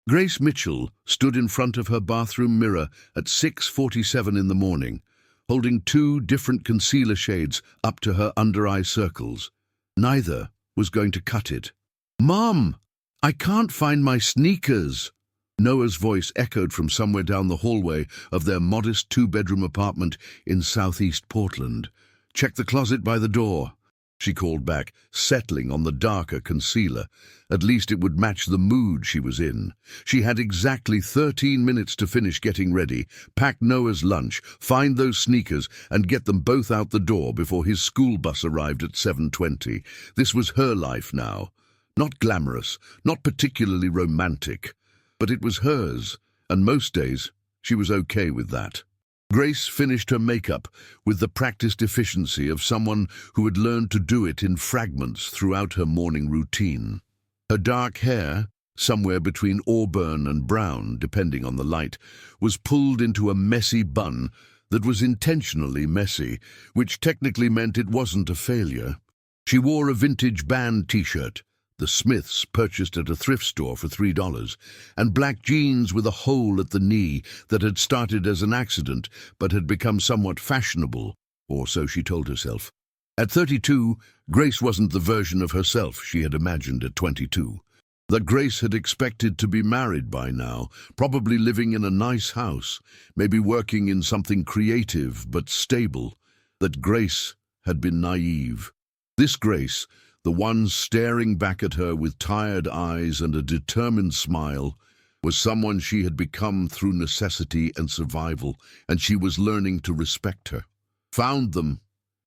Grace Mitchell stood in front of her bathroom mirror at 6:47 in the morning, holding two different concealer shades up to her under-eye circles. Neither was going to cut it. "Mom, I can't find my sneakers." Noah's voice echoed from somewhere down the hallway of their modest two-bedroom apartment in southeast Portland. "Check the closet by the door," she called back, settling on the darker concealer. At least it would match the mood she was in. She had exactly 13 minutes to finish getting ready, pack Noah's lunch, find those sneakers, and get them both out the door before his school bus arrived at 7:20. This was her life now. Not glamorous, not particularly romantic, but it was hers, and most days she was okay with that. Grace finished her makeup with the practiced efficiency of someone who had learned to do it in fragments throughout her morning routine. Her dark hair, somewhere between auburn and brown, depending on the light, was pulled into a messy bun that was intentionally messy, which technically meant it wasn't a failure. She wore a vintage band t-shirt, the Smiths purchased at a thrift store for $3, and black jeans with a hole at the knee that had started as an accident but had become somewhat fashionable, or so she told herself. At 32, Grace wasn't the version of herself she had imagined at 22. That Grace had expected to be married by now, probably living in a nice house, maybe working in something creative but stable. That Grace had been naive. This Grace, the one staring back at her with tired eyes and a determined smile, was someone she had become through necessity and survival, and she was learning to respect her. Found them.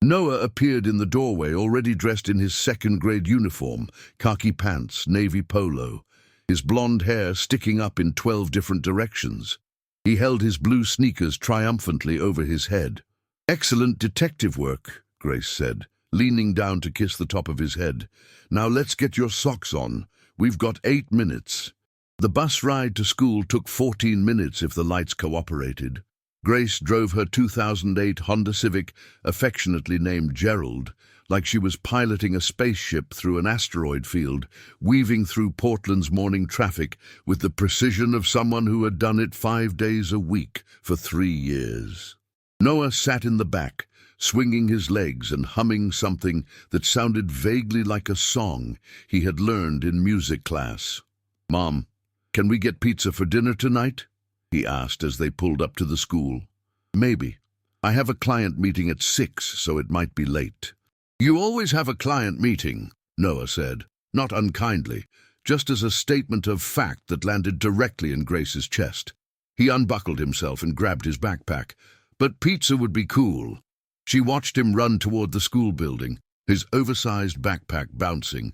Noah appeared in the doorway, already dressed in his second-grade uniform, khaki pants, navy polo, his blonde hair sticking up in 12 different directions. He held his blue sneakers triumphantly over his head. "Excellent detective work," Grace said, leaning down to kiss the top of his head. "Now let's get your socks on. We've got 8 minutes." The bus ride to school took 14 minutes if the lights cooperated. Grace drove her 2008 Honda Civic, affectionately named Gerald, like she was piloting a spaceship through an asteroid field, weaving through Portland's morning traffic with the precision of someone who had done it 5 days a week for 3 years. Noah sat in the back, swinging his legs and humming something that sounded vaguely like a song he had learned in music class. "Mom, can we get pizza for dinner tonight?" he asked as they pulled up to the school. "Maybe. I have a client meeting at 6, so it might be late." "You always have a client meeting," Noah said, not unkindly, just as a statement of fact that landed directly in Grace's chest. He unbuckled himself and grabbed his backpack. "But pizza would be cool." She watched him run toward the school building, his oversized backpack bouncing,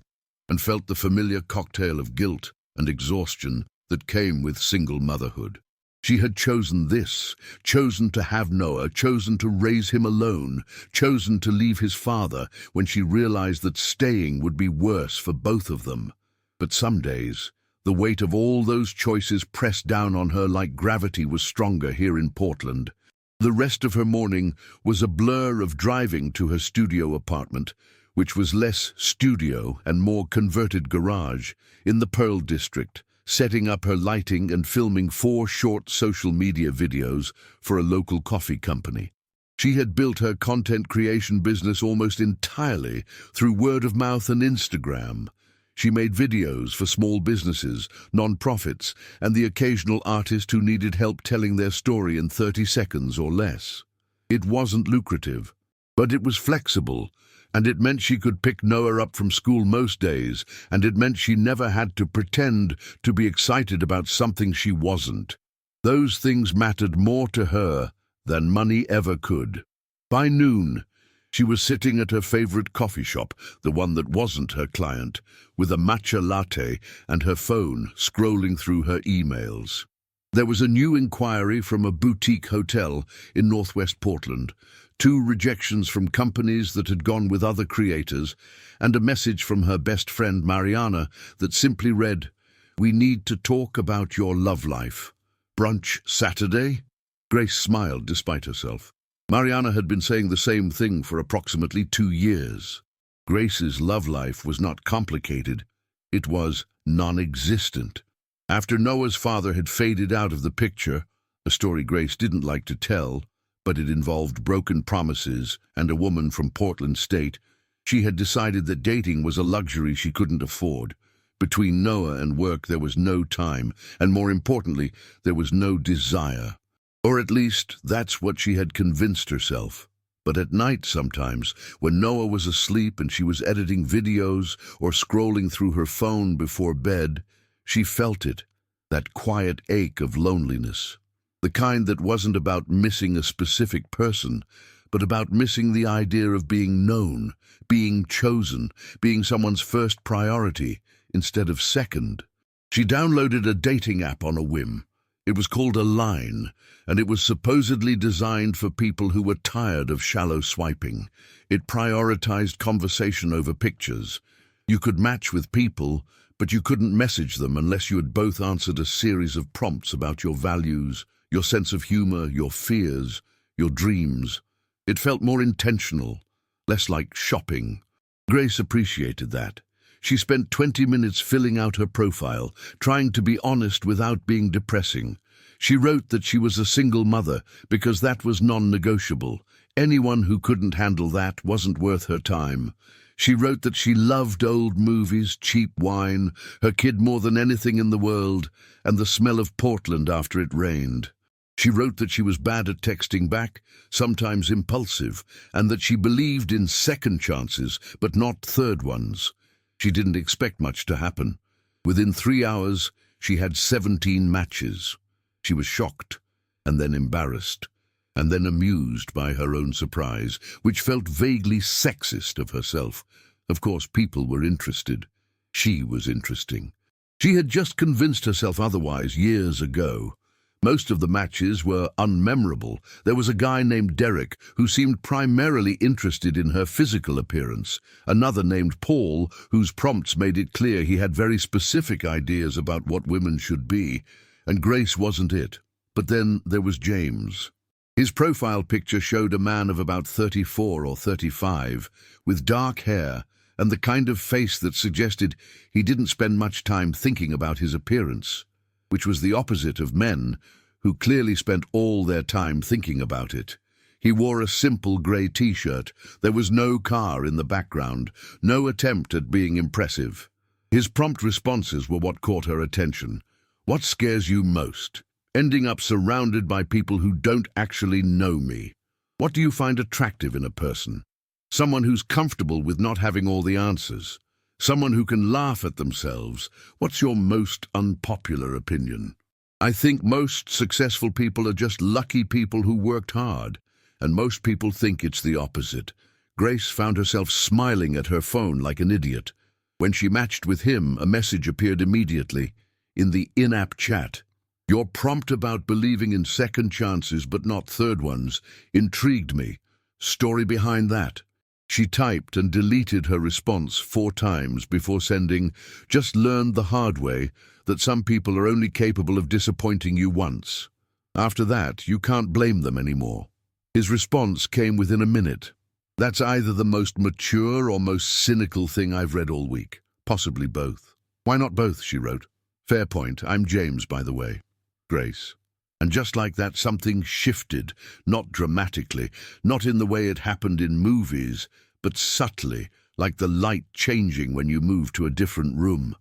and felt the familiar cocktail of guilt and exhaustion that came with single motherhood. She had chosen this, chosen to have Noah, chosen to raise him alone, chosen to leave his father when she realized that staying would be worse for both of them. But some days, the weight of all those choices pressed down on her like gravity was stronger here in Portland. The rest of her morning was a blur of driving to her studio apartment, which was less studio and more converted garage, in the Pearl District, setting up her lighting and filming 4 short social media videos for a local coffee company. She had built her content creation business almost entirely through word of mouth and Instagram. She made videos for small businesses, non-profits, and the occasional artist who needed help telling their story in 30 seconds or less. It wasn't lucrative, but it was flexible, and it meant she could pick Noah up from school most days, and it meant she never had to pretend to be excited about something she wasn't. Those things mattered more to her than money ever could. By noon, she was sitting at her favorite coffee shop, the one that wasn't her client, with a matcha latte and her phone scrolling through her emails. There was a new inquiry from a boutique hotel in northwest Portland, 2 rejections from companies that had gone with other creators, and a message from her best friend Mariana that simply read, "We need to talk about your love life. Brunch Saturday?" Grace smiled despite herself. Mariana had been saying the same thing for approximately 2 years. Grace's love life was not complicated. It was non-existent. After Noah's father had faded out of the picture, a story Grace didn't like to tell, but it involved broken promises and a woman from Portland State, she had decided that dating was a luxury she couldn't afford. Between Noah and work there was no time, and more importantly, there was no desire. Or at least, that's what she had convinced herself. But at night sometimes, when Noah was asleep and she was editing videos or scrolling through her phone before bed, she felt it, that quiet ache of loneliness. The kind that wasn't about missing a specific person, but about missing the idea of being known, being chosen, being someone's first priority instead of second. She downloaded a dating app on a whim. It was called Align, and it was supposedly designed for people who were tired of shallow swiping. It prioritized conversation over pictures. You could match with people, but you couldn't message them unless you had both answered a series of prompts about your values, your sense of humor, your fears, your dreams. It felt more intentional, less like shopping. Grace appreciated that. She spent 20 minutes filling out her profile, trying to be honest without being depressing. She wrote that she was a single mother because that was non-negotiable. Anyone who couldn't handle that wasn't worth her time. She wrote that she loved old movies, cheap wine, her kid more than anything in the world, and the smell of Portland after it rained. She wrote that she was bad at texting back, sometimes impulsive, and that she believed in second chances, but not third ones. She didn't expect much to happen. Within 3 hours, she had 17 matches. She was shocked, and then embarrassed, and then amused by her own surprise, which felt vaguely sexist of herself. Of course, people were interested. She was interesting. She had just convinced herself otherwise years ago. Most of the matches were unmemorable. There was a guy named Derek who seemed primarily interested in her physical appearance, another named Paul whose prompts made it clear he had very specific ideas about what women should be, and Grace wasn't it. But then there was James. His profile picture showed a man of about 34 or 35, with dark hair and the kind of face that suggested he didn't spend much time thinking about his appearance, which was the opposite of men, who clearly spent all their time thinking about it. He wore a simple grey t-shirt. There was no car in the background, no attempt at being impressive. His prompt responses were what caught her attention. What scares you most? Ending up surrounded by people who don't actually know me. What do you find attractive in a person? Someone who's comfortable with not having all the answers. Someone who can laugh at themselves. What's your most unpopular opinion? I think most successful people are just lucky people who worked hard, and most people think it's the opposite. Grace found herself smiling at her phone like an idiot. When she matched with him, a message appeared immediately, in the in-app chat. Your prompt about believing in second chances but not third ones intrigued me. Story behind that? She typed and deleted her response 4 times before sending, just learned the hard way that some people are only capable of disappointing you once. After that, you can't blame them anymore. His response came within a minute. That's either the most mature or most cynical thing I've read all week. Possibly both. Why not both, she wrote. Fair point. I'm James, by the way. Grace. And just like that, something shifted, not dramatically, not in the way it happened in movies, but subtly, like the light changing when you move to a different room.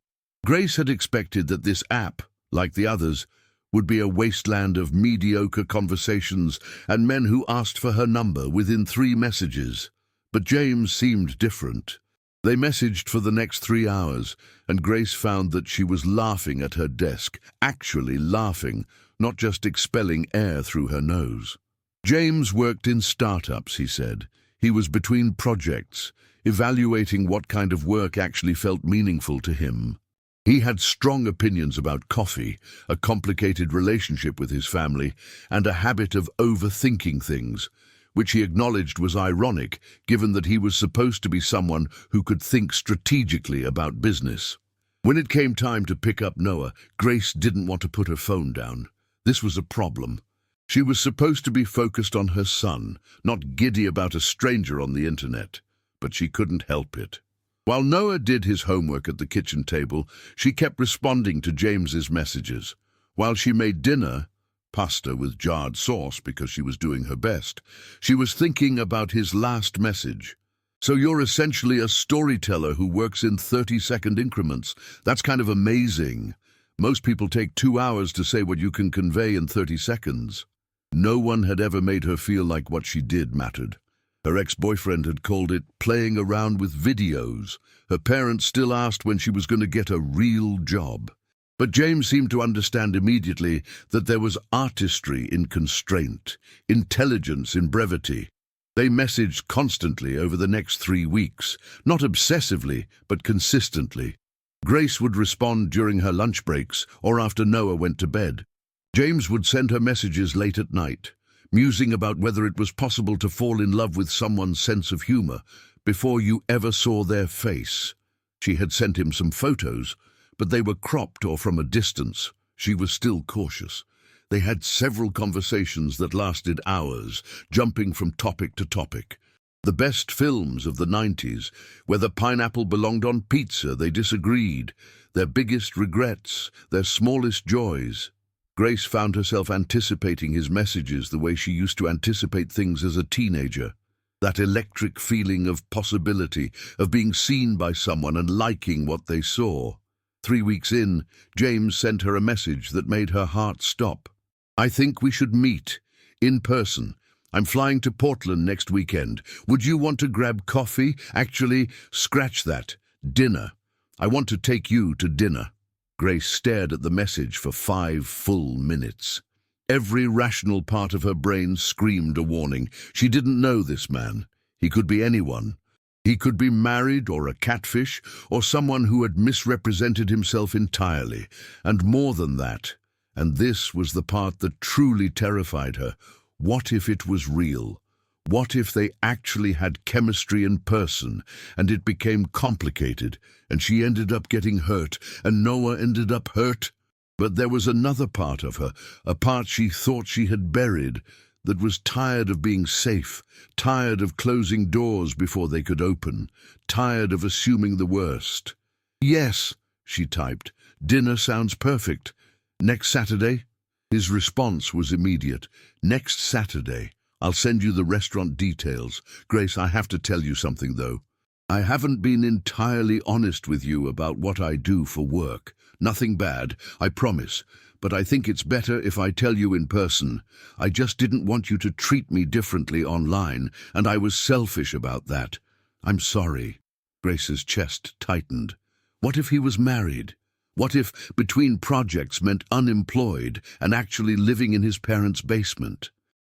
Grace had expected that this app, like the others, would be a wasteland of mediocre conversations and men who asked for her number within 3 messages. But James seemed different. They messaged for the next 3 hours, and Grace found that she was laughing at her desk, actually laughing, not just expelling air through her nose. James worked in startups, he said. He was between projects, evaluating what kind of work actually felt meaningful to him. He had strong opinions about coffee, a complicated relationship with his family, and a habit of overthinking things, which he acknowledged was ironic, given that he was supposed to be someone who could think strategically about business. When it came time to pick up Noah, Grace didn't want to put her phone down. This was a problem. She was supposed to be focused on her son, not giddy about a stranger on the internet, but she couldn't help it. While Noah did his homework at the kitchen table, she kept responding to James's messages. While she made dinner, pasta with jarred sauce because she was doing her best, she was thinking about his last message. So you're essentially a storyteller who works in 30-second increments. That's kind of amazing. Most people take 2 hours to say what you can convey in 30 seconds. No one had ever made her feel like what she did mattered. Her ex-boyfriend had called it playing around with videos. Her parents still asked when she was going to get a real job. But James seemed to understand immediately that there was artistry in constraint, intelligence in brevity. They messaged constantly over the next 3 weeks, not obsessively, but consistently. Grace would respond during her lunch breaks or after Noah went to bed. James would send her messages late at night, musing about whether it was possible to fall in love with someone's sense of humor before you ever saw their face. She had sent him some photos, but they were cropped or from a distance. She was still cautious. They had several conversations that lasted hours, jumping from topic to topic. The best films of the 90s, whether pineapple belonged on pizza, they disagreed, their biggest regrets, their smallest joys. Grace found herself anticipating his messages the way she used to anticipate things as a teenager. That electric feeling of possibility, of being seen by someone and liking what they saw. 3 weeks in, James sent her a message that made her heart stop. "I think we should meet, in person. I'm flying to Portland next weekend. Would you want to grab coffee? Actually, scratch that. Dinner. I want to take you to dinner." Grace stared at the message for 5 full minutes. Every rational part of her brain screamed a warning. She didn't know this man. He could be anyone. He could be married or a catfish or someone who had misrepresented himself entirely. And more than that, and this was the part that truly terrified her, what if it was real? What if they actually had chemistry in person and it became complicated and she ended up getting hurt and Noah ended up hurt? But there was another part of her, a part she thought she had buried, that was tired of being safe, tired of closing doors before they could open, tired of assuming the worst. "Yes," she typed. "Dinner sounds perfect. Next Saturday?" His response was immediate. "Next Saturday. I'll send you the restaurant details. Grace, I have to tell you something, though. I haven't been entirely honest with you about what I do for work. Nothing bad, I promise. But I think it's better if I tell you in person. I just didn't want you to treat me differently online, and I was selfish about that. I'm sorry." Grace's chest tightened. What if he was married? What if between projects meant unemployed and actually living in his parents' basement?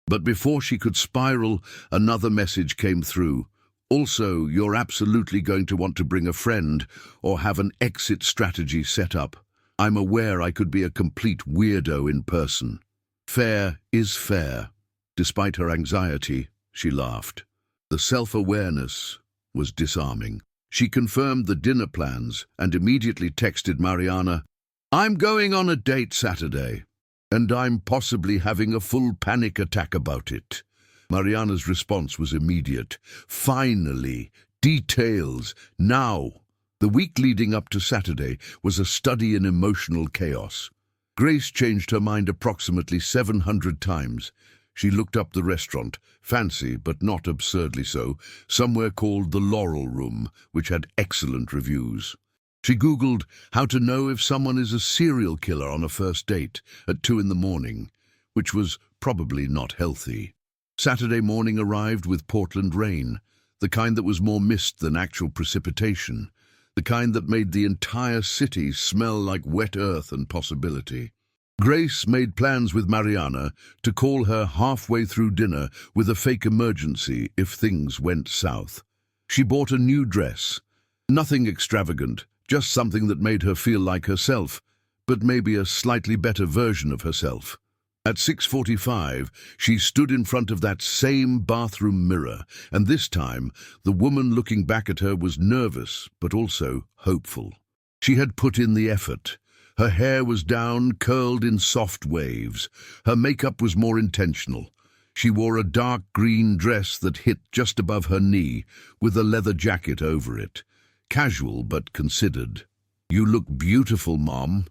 But before she could spiral, another message came through. "Also, you're absolutely going to want to bring a friend or have an exit strategy set up. I'm aware I could be a complete weirdo in person." Fair is fair. Despite her anxiety, she laughed. The self-awareness was disarming. She confirmed the dinner plans and immediately texted Mariana, "I'm going on a date Saturday, and I'm possibly having a full panic attack about it." Mariana's response was immediate. "Finally, details, now." The week leading up to Saturday was a study in emotional chaos. Grace changed her mind approximately 700 times. She looked up the restaurant, fancy but not absurdly so, somewhere called the Laurel Room, which had excellent reviews. She Googled how to know if someone is a serial killer on a first date at 2 in the morning, which was probably not healthy. Saturday morning arrived with Portland rain, the kind that was more mist than actual precipitation, the kind that made the entire city smell like wet earth and possibility. Grace made plans with Mariana to call her halfway through dinner with a fake emergency if things went south. She bought a new dress. Nothing extravagant, just something that made her feel like herself, but maybe a slightly better version of herself. At 6:45, she stood in front of that same bathroom mirror, and this time, the woman looking back at her was nervous, but also hopeful. She had put in the effort. Her hair was down, curled in soft waves. Her makeup was more intentional. She wore a dark green dress that hit just above her knee, with a leather jacket over it. casual but considered. "You look beautiful, Mom,"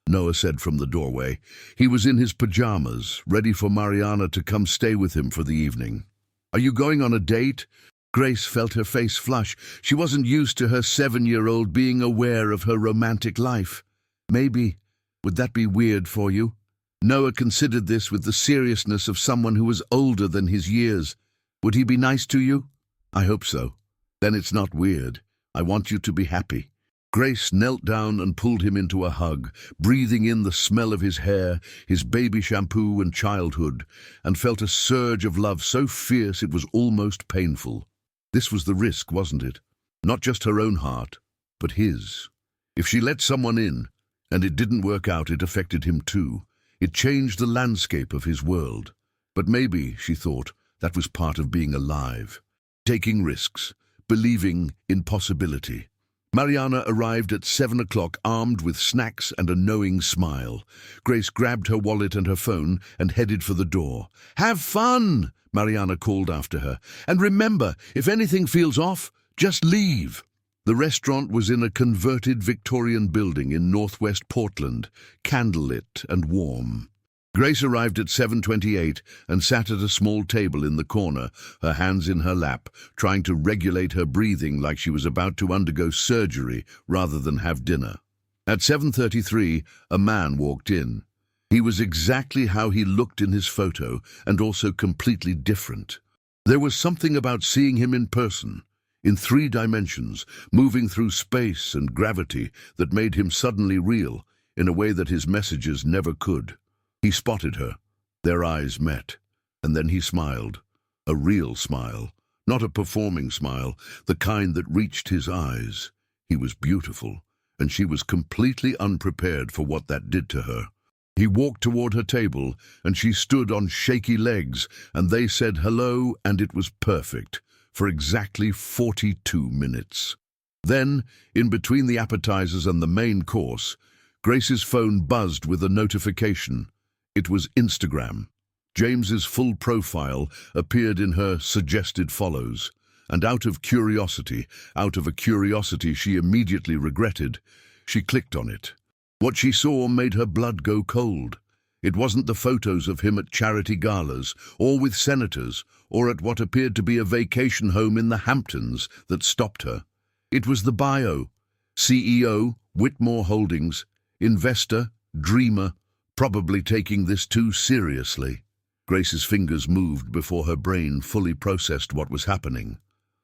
Noah said from the doorway. He was in his pajamas, ready for Mariana to come stay with him for the evening. "Are you going on a date?" Grace felt her face flush. She wasn't used to her 7-year-old being aware of her romantic life. "Maybe. Would that be weird for you?" Noah considered this with the seriousness of someone who was older than his years. "Would he be nice to you?" "I hope so. Then it's not weird. I want you to be happy." Grace knelt down and pulled him into a hug, breathing in the smell of his hair, his baby shampoo and childhood, and felt a surge of love so fierce it was almost painful. This was the risk, wasn't it? Not just her own heart, but his. If she let someone in, and it didn't work out, it affected him too. It changed the landscape of his world. But maybe, she thought, that was part of being alive. Taking risks, believing in possibility. Mariana arrived at 7 o'clock armed with snacks and a knowing smile. Grace grabbed her wallet and her phone and headed for the door. "Have fun!" Mariana called after her. "And remember, if anything feels off, just leave." The restaurant was in a converted Victorian building in northwest Portland, candlelit and warm. Grace arrived at 7:28 and sat at a small table in the corner, her hands in her lap, trying to regulate her breathing like she was about to undergo surgery rather than have dinner. At 7:33, a man walked in. He was exactly how he looked in his photo, and also completely different. There was something about seeing him in person, in 3 dimensions, moving through space and gravity, that made him suddenly real, in a way that his messages never could. He spotted her. Their eyes met. And then he smiled. A real smile. Not a performing smile, the kind that reached his eyes. He was beautiful, and she was completely unprepared for what that did to her. He walked toward her table, and she stood on shaky legs, and they said hello, and it was perfect, for exactly 42 minutes. Then, in between the appetizers and the main course, Grace's phone buzzed with a notification. It was Instagram. James's full profile appeared in her suggested follows, and out of a curiosity she immediately regretted, she clicked on it. What she saw made her blood go cold. It wasn't the photos of him at charity galas, or with senators, or at what appeared to be a vacation home in the Hamptons that stopped her. It was the bio. CEO, Whitmore Holdings, investor, dreamer, probably taking this too seriously. Grace's fingers moved before her brain fully processed what was happening.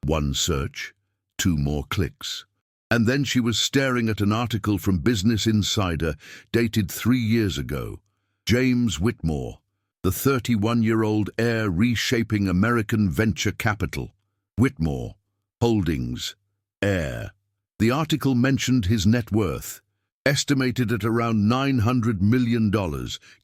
1 search, 2 more clicks. And then she was staring at an article from Business Insider dated 3 years ago. James Whitmore, the 31-year-old heir reshaping American venture capital. Whitmore Holdings, heir. The article mentioned his net worth, estimated at around $900 million,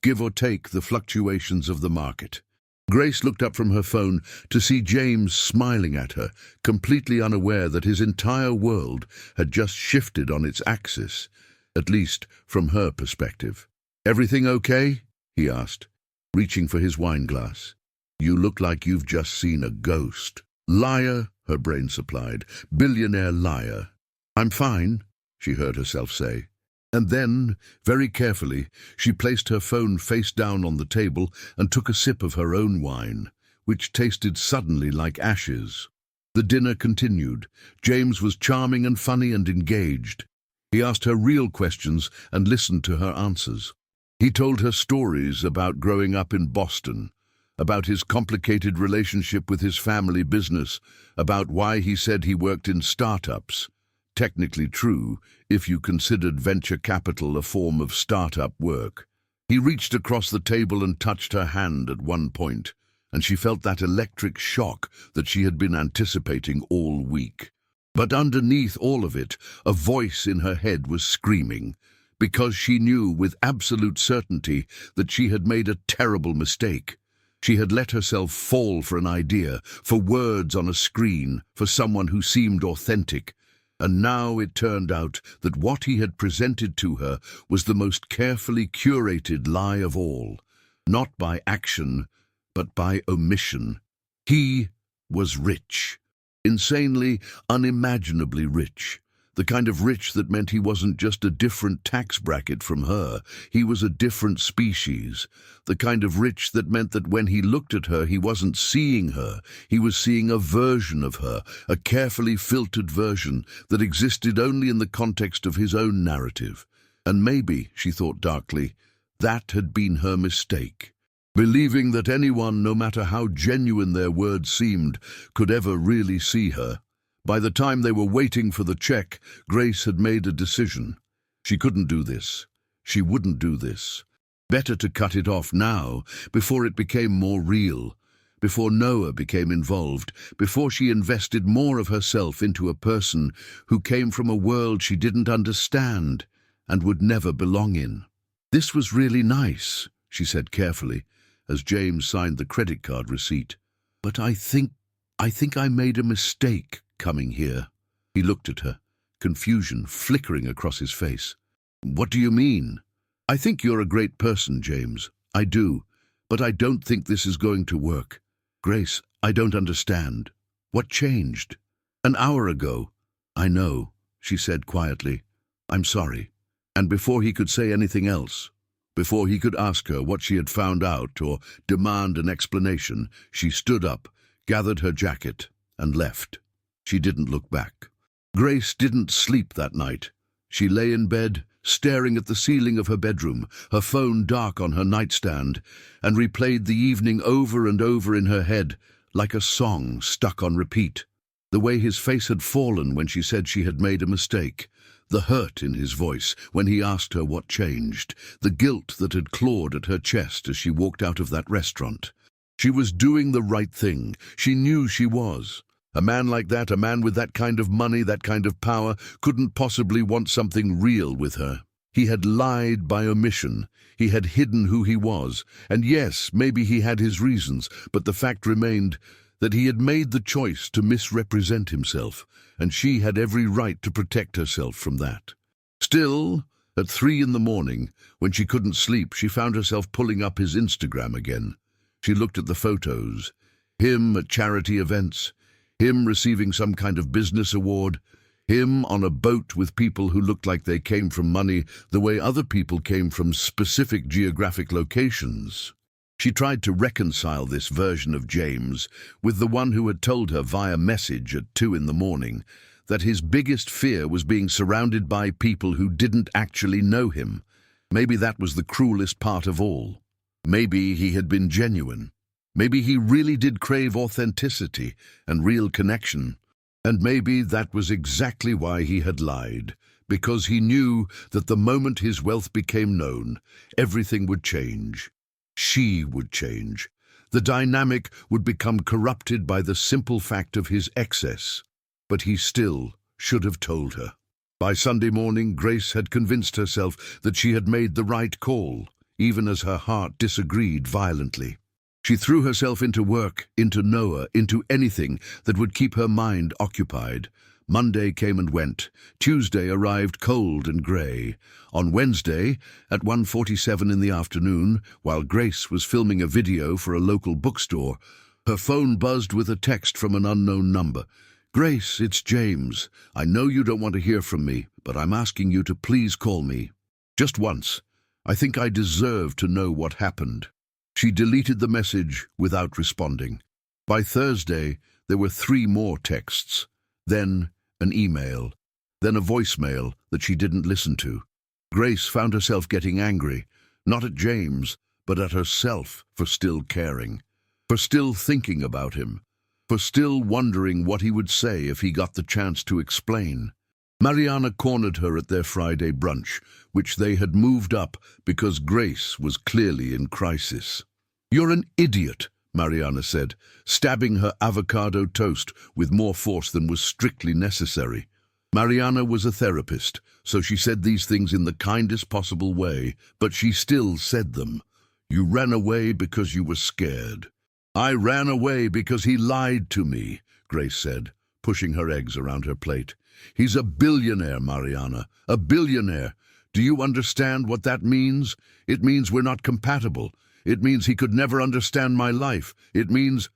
give or take the fluctuations of the market. Grace looked up from her phone to see James smiling at her, completely unaware that his entire world had just shifted on its axis, at least from her perspective. "Everything okay?" he asked, reaching for his wine glass. "You look like you've just seen a ghost." "Liar," her brain supplied. "Billionaire liar." "I'm fine," she heard herself say. And then, very carefully, she placed her phone face down on the table and took a sip of her own wine, which tasted suddenly like ashes. The dinner continued. James was charming and funny and engaged. He asked her real questions and listened to her answers. He told her stories about growing up in Boston, about his complicated relationship with his family business, about why he said he worked in startups. Technically true, if you considered venture capital a form of startup work. He reached across the table and touched her hand at one point, and she felt that electric shock that she had been anticipating all week. But underneath all of it, a voice in her head was screaming, because she knew with absolute certainty that she had made a terrible mistake. She had let herself fall for an idea, for words on a screen, for someone who seemed authentic. And now it turned out that what he had presented to her was the most carefully curated lie of all, not by action, but by omission. He was rich, insanely, unimaginably rich, The kind of rich that meant he wasn't just a different tax bracket from her, he was a different species. The kind of rich that meant that when he looked at her, he wasn't seeing her, he was seeing a version of her, a carefully filtered version that existed only in the context of his own narrative. And maybe, she thought darkly, that had been her mistake. Believing that anyone, no matter how genuine their words seemed, could ever really see her. By the time they were waiting for the check, Grace had made a decision. She couldn't do this. She wouldn't do this. Better to cut it off now, before it became more real, before Noah became involved, before she invested more of herself into a person who came from a world she didn't understand and would never belong in. "This was really nice," she said carefully, as James signed the credit card receipt. "But I think I made a mistake coming here." He looked at her, confusion flickering across his face. "What do you mean?" "I think you're a great person, James. I do. But I don't think this is going to work." "Grace, I don't understand. What changed?" "An hour ago." "I know," she said quietly. "I'm sorry." And before he could say anything else, before he could ask her what she had found out or demand an explanation, she stood up, gathered her jacket, and left. She didn't look back. Grace didn't sleep that night. She lay in bed, staring at the ceiling of her bedroom, her phone dark on her nightstand, and replayed the evening over and over in her head, like a song stuck on repeat. The way his face had fallen when she said she had made a mistake, the hurt in his voice when he asked her what changed, the guilt that had clawed at her chest as she walked out of that restaurant. She was doing the right thing. She knew she was. A man like that, a man with that kind of money, that kind of power, couldn't possibly want something real with her. He had lied by omission. He had hidden who he was. And yes, maybe he had his reasons, but the fact remained that he had made the choice to misrepresent himself, and she had every right to protect herself from that. Still, at 3 a.m, when she couldn't sleep, she found herself pulling up his Instagram again. She looked at the photos. Him at charity events, him receiving some kind of business award, him on a boat with people who looked like they came from money the way other people came from specific geographic locations. She tried to reconcile this version of James with the one who had told her via message at 2 a.m. that his biggest fear was being surrounded by people who didn't actually know him. Maybe that was the cruelest part of all. Maybe he had been genuine. Maybe he really did crave authenticity and real connection. And maybe that was exactly why he had lied, because he knew that the moment his wealth became known, everything would change. She would change. The dynamic would become corrupted by the simple fact of his excess. But he still should have told her. By Sunday morning, Grace had convinced herself that she had made the right call, even as her heart disagreed violently. She threw herself into work, into Noah, into anything that would keep her mind occupied. Monday came and went. Tuesday arrived cold and grey. On Wednesday, at 1:47 in the afternoon, while Grace was filming a video for a local bookstore, her phone buzzed with a text from an unknown number. "Grace, it's James. I know you don't want to hear from me, but I'm asking you to please call me. Just once. I think I deserve to know what happened." She deleted the message without responding. By Thursday, there were 3 more texts. Then an email. Then a voicemail that she didn't listen to. Grace found herself getting angry, not at James, but at herself for still caring, for still thinking about him, for still wondering what he would say if he got the chance to explain. Mariana cornered her at their Friday brunch, which they had moved up because Grace was clearly in crisis. "You're an idiot," Mariana said, stabbing her avocado toast with more force than was strictly necessary. Mariana was a therapist, so she said these things in the kindest possible way, but she still said them. "You ran away because you were scared." "I ran away because he lied to me," Grace said, pushing her eggs around her plate. "He's a billionaire, Mariana, a billionaire. Do you understand what that means? It means we're not compatible. It means he could never understand my life. It means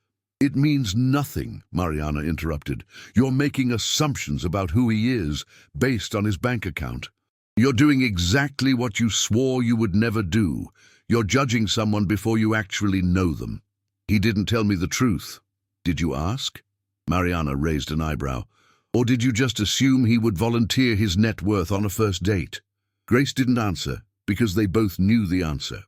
It means nothing, Mariana interrupted. You're making assumptions about who he is based on his bank account. You're doing exactly what you swore you would never do. You're judging someone before you actually know them. He didn't tell me the truth. Did you ask? Mariana raised an eyebrow. Or did you just assume he would volunteer his net worth on a first date? Grace didn't answer, because they both knew the answer.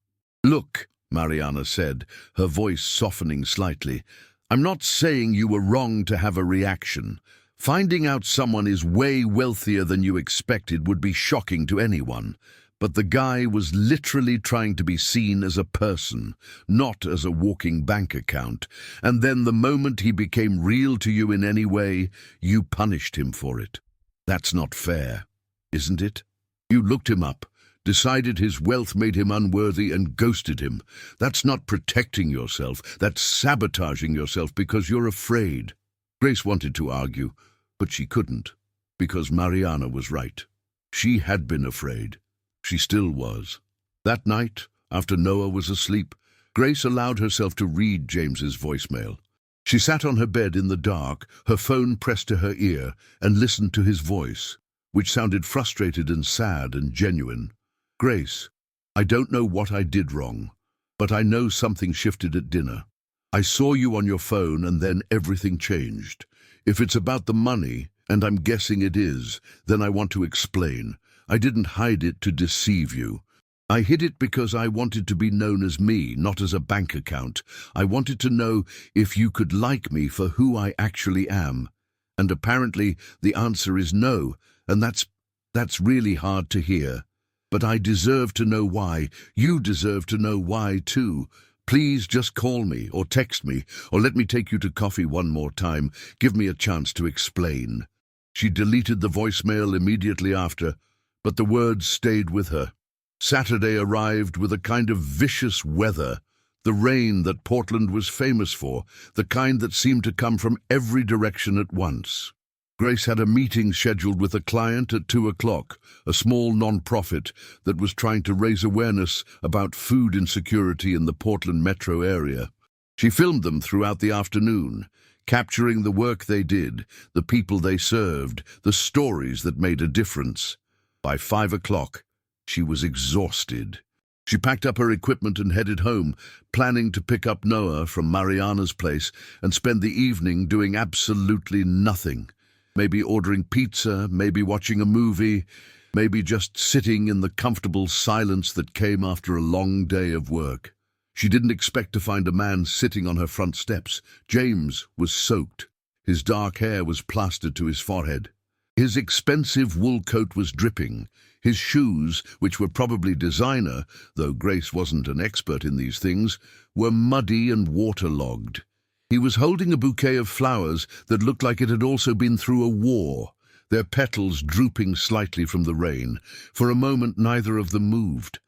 Look, Mariana said, her voice softening slightly, I'm not saying you were wrong to have a reaction. Finding out someone is way wealthier than you expected would be shocking to anyone. But the guy was literally trying to be seen as a person, not as a walking bank account. And then the moment he became real to you in any way, you punished him for it. That's not fair, isn't it? You looked him up, decided his wealth made him unworthy and ghosted him. That's not protecting yourself, that's sabotaging yourself because you're afraid. Grace wanted to argue, but she couldn't, because Mariana was right. She had been afraid. She still was. That night, after Noah was asleep, Grace allowed herself to read James's voicemail. She sat on her bed in the dark, her phone pressed to her ear, and listened to his voice, which sounded frustrated and sad and genuine. Grace, I don't know what I did wrong, but I know something shifted at dinner. I saw you on your phone and then everything changed. If it's about the money, and I'm guessing it is, then I want to explain. I didn't hide it to deceive you. I hid it because I wanted to be known as me, not as a bank account. I wanted to know if you could like me for who I actually am. And apparently the answer is no, and that's really hard to hear. But I deserve to know why. You deserve to know why, too. Please just call me or text me or let me take you to coffee one more time. Give me a chance to explain. She deleted the voicemail immediately after, but the words stayed with her. Saturday arrived with a kind of vicious weather, the rain that Portland was famous for, the kind that seemed to come from every direction at once. Grace had a meeting scheduled with a client at 2 o'clock, a small non-profit that was trying to raise awareness about food insecurity in the Portland metro area. She filmed them throughout the afternoon, capturing the work they did, the people they served, the stories that made a difference. By 5 o'clock, she was exhausted. She packed up her equipment and headed home, planning to pick up Noah from Mariana's place and spend the evening doing absolutely nothing. Maybe ordering pizza, maybe watching a movie, maybe just sitting in the comfortable silence that came after a long day of work. She didn't expect to find a man sitting on her front steps. James was soaked. His dark hair was plastered to his forehead. His expensive wool coat was dripping. His shoes, which were probably designer, though Grace wasn't an expert in these things, were muddy and waterlogged. He was holding a bouquet of flowers that looked like it had also been through a war, their petals drooping slightly from the rain. For a moment, neither of them moved.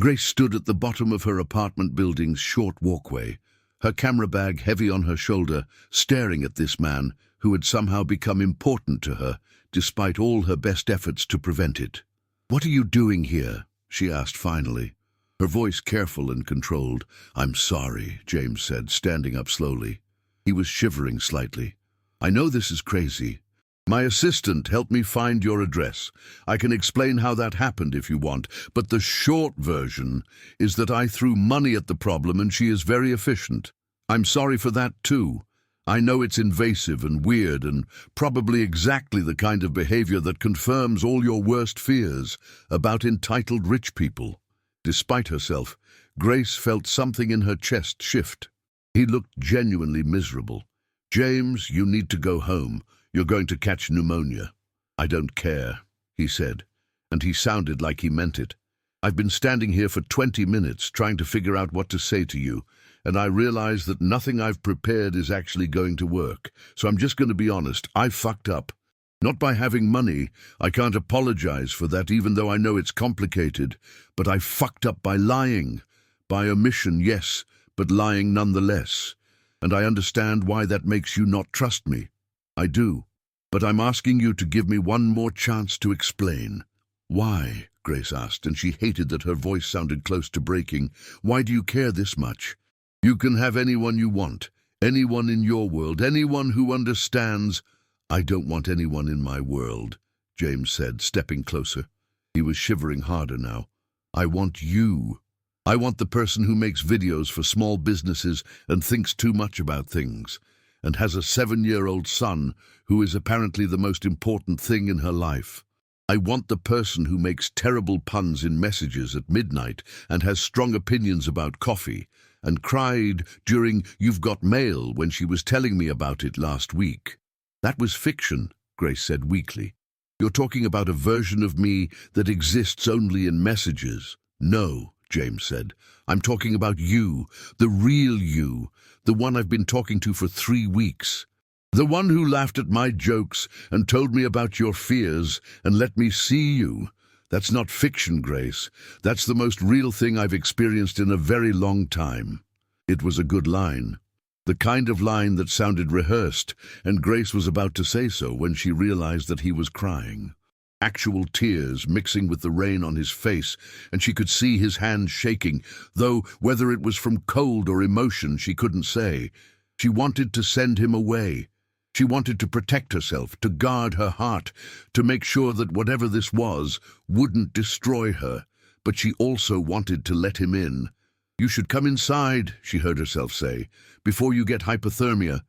Grace stood at the bottom of her apartment building's short walkway, her camera bag heavy on her shoulder, staring at this man who had somehow become important to her, despite all her best efforts to prevent it. "What are you doing here?" she asked finally, her voice careful and controlled. "I'm sorry," James said, standing up slowly. He was shivering slightly. "I know this is crazy. My assistant helped me find your address. I can explain how that happened if you want, but the short version is that I threw money at the problem and she is very efficient. I'm sorry for that too. I know it's invasive and weird and probably exactly the kind of behavior that confirms all your worst fears about entitled rich people." Despite herself, Grace felt something in her chest shift. He looked genuinely miserable. "James, you need to go home. You're going to catch pneumonia." "I don't care," he said, and he sounded like he meant it. "I've been standing here for 20 minutes trying to figure out what to say to you, and I realize that nothing I've prepared is actually going to work. So I'm just going to be honest. I fucked up. Not by having money. I can't apologize for that, even though I know it's complicated. But I fucked up by lying. By omission, yes, but lying nonetheless. And I understand why that makes you not trust me. I do. But I'm asking you to give me one more chance to explain." "Why?" Grace asked, and she hated that her voice sounded close to breaking. "Why do you care this much? You can have anyone you want, Anyone in your world, anyone who understands. I don't want anyone in my world, James said, stepping closer. He was shivering harder now. I want you. I want the person who makes videos for small businesses and thinks too much about things, and has a 7-year-old son who is apparently the most important thing in her life. I want the person who makes terrible puns in messages at midnight and has strong opinions about coffee, and cried during You've Got Mail when she was telling me about it last week. That was fiction, Grace said weakly. You're talking about a version of me that exists only in messages. No, James said. I'm talking about you, the real you, the one I've been talking to for 3 weeks. The one who laughed at my jokes and told me about your fears and let me see you. That's not fiction, Grace. That's the most real thing I've experienced in a very long time. It was a good line. The kind of line that sounded rehearsed, and Grace was about to say so when she realized that he was crying. Actual tears mixing with the rain on his face, and she could see his hands shaking, though whether it was from cold or emotion she couldn't say. She wanted to send him away. She wanted to protect herself, to guard her heart, to make sure that whatever this was wouldn't destroy her. But she also wanted to let him in. You should come inside, she heard herself say, before you get hypothermia.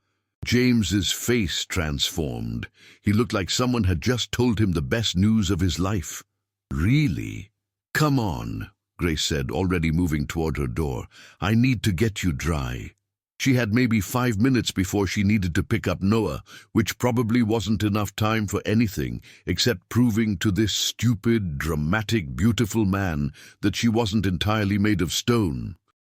James's face transformed. He looked like someone had just told him the best news of his life. Really? Come on, Grace said, already moving toward her door. I need to get you dry. She had maybe 5 minutes before she needed to pick up Noah, which probably wasn't enough time for anything except proving to this stupid, dramatic, beautiful man that she wasn't entirely made of stone.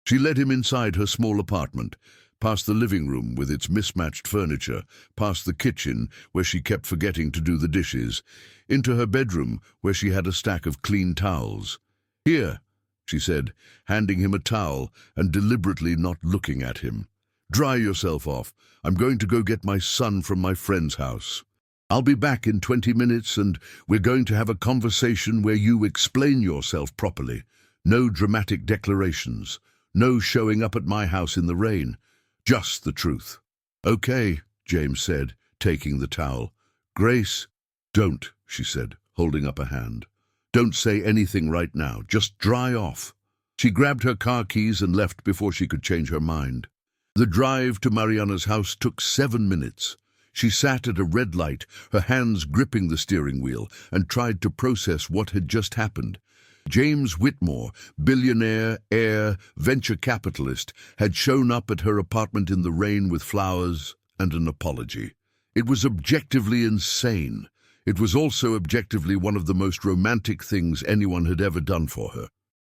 She led him inside her small apartment, past the living room with its mismatched furniture, past the kitchen where she kept forgetting to do the dishes, into her bedroom where she had a stack of clean towels. Here, she said, handing him a towel and deliberately not looking at him. Dry yourself off. I'm going to go get my son from my friend's house. I'll be back in 20 minutes and we're going to have a conversation where you explain yourself properly. No dramatic declarations. No showing up at my house in the rain. Just the truth. Okay, James said, taking the towel. Grace, don't, she said, holding up a hand. Don't say anything right now. Just dry off. She grabbed her car keys and left before she could change her mind. The drive to Mariana's house took 7 minutes. She sat at a red light, her hands gripping the steering wheel, and tried to process what had just happened. James Whitmore, billionaire, heir, venture capitalist, had shown up at her apartment in the rain with flowers and an apology. It was objectively insane. It was also objectively one of the most romantic things anyone had ever done for her.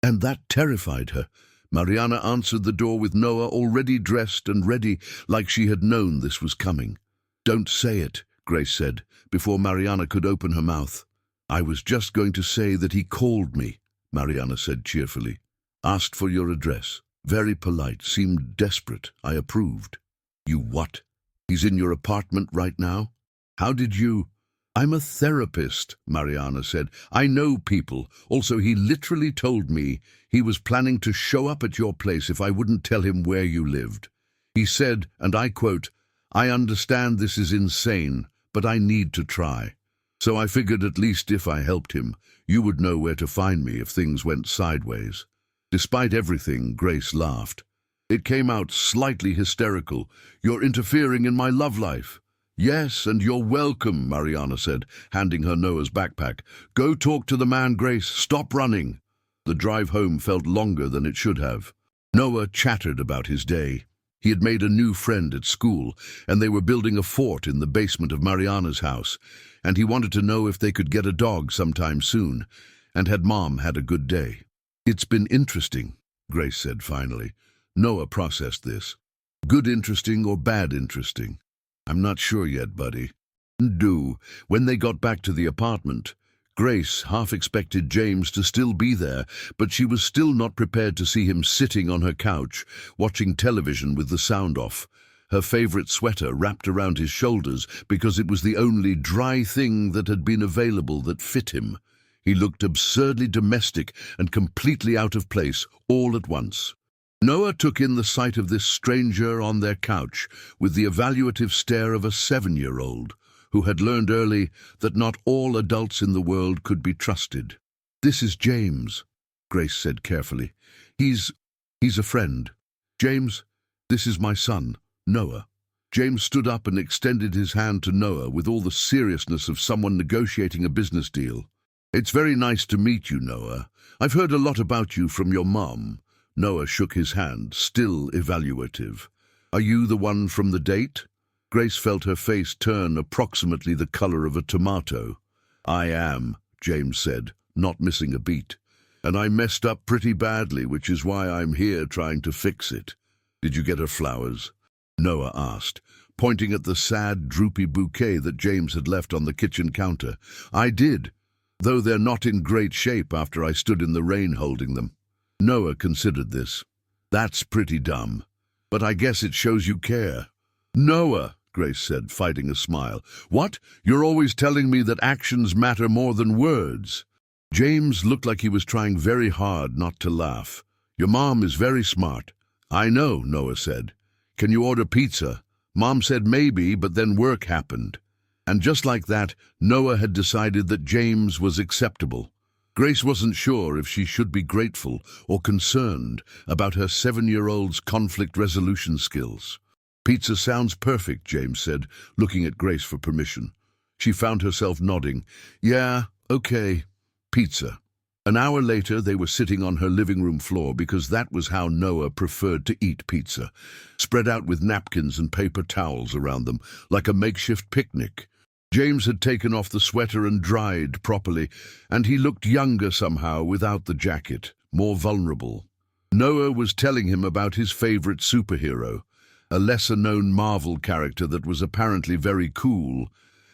And that terrified her. Mariana answered the door with Noah already dressed and ready, like she had known this was coming. Don't say it, Grace said, before Mariana could open her mouth. I was just going to say that he called me, Mariana said cheerfully. Asked for your address. Very polite, seemed desperate. I approved. You what? He's in your apartment right now? How did you... I'm a therapist, Mariana said. I know people. Also, he literally told me he was planning to show up at your place if I wouldn't tell him where you lived. He said, and I quote, I understand this is insane, but I need to try. So I figured at least if I helped him, you would know where to find me if things went sideways. Despite everything, Grace laughed. It came out slightly hysterical. You're interfering in my love life. Yes, and you're welcome, Mariana said, handing her Noah's backpack. Go talk to the man, Grace. Stop running. The drive home felt longer than it should have. Noah chattered about his day. He had made a new friend at school, and they were building a fort in the basement of Mariana's house, and he wanted to know if they could get a dog sometime soon, and had Mom had a good day. It's been interesting, Grace said finally. Noah processed this. Good interesting or bad interesting? I'm not sure yet, buddy. When they got back to the apartment, Grace half expected James to still be there, but she was still not prepared to see him sitting on her couch, watching television with the sound off, her favorite sweater wrapped around his shoulders because it was the only dry thing that had been available that fit him. He looked absurdly domestic and completely out of place all at once. Noah took in the sight of this stranger on their couch with the evaluative stare of a 7-year-old who had learned early that not all adults in the world could be trusted. "This is James," Grace said carefully. He's a friend. James, this is my son, Noah." James stood up and extended his hand to Noah with all the seriousness of someone negotiating a business deal. "It's very nice to meet you, Noah. I've heard a lot about you from your mom." Noah shook his hand, still evaluative. "Are you the one from the date?" Grace felt her face turn approximately the color of a tomato. "I am," James said, not missing a beat. "And I messed up pretty badly, which is why I'm here trying to fix it." "Did you get her flowers?" Noah asked, pointing at the sad, droopy bouquet that James had left on the kitchen counter. "I did, though they're not in great shape after I stood in the rain holding them." Noah considered this. "That's pretty dumb, but I guess it shows you care." "Noah," Grace said, fighting a smile. "What? You're always telling me that actions matter more than words." James looked like he was trying very hard not to laugh. "Your mom is very smart." "I know," Noah said. "Can you order pizza?" Mom said maybe, but then work happened. And just like that, Noah had decided that James was acceptable. Grace wasn't sure if she should be grateful or concerned about her 7-year-old's conflict resolution skills. "Pizza sounds perfect," James said, looking at Grace for permission. She found herself nodding. "Yeah, okay, pizza." An hour later, they were sitting on her living room floor because that was how Noah preferred to eat pizza, spread out with napkins and paper towels around them, like a makeshift picnic. James had taken off the sweater and dried properly, and he looked younger somehow without the jacket, more vulnerable. Noah was telling him about his favorite superhero, a lesser-known Marvel character that was apparently very cool,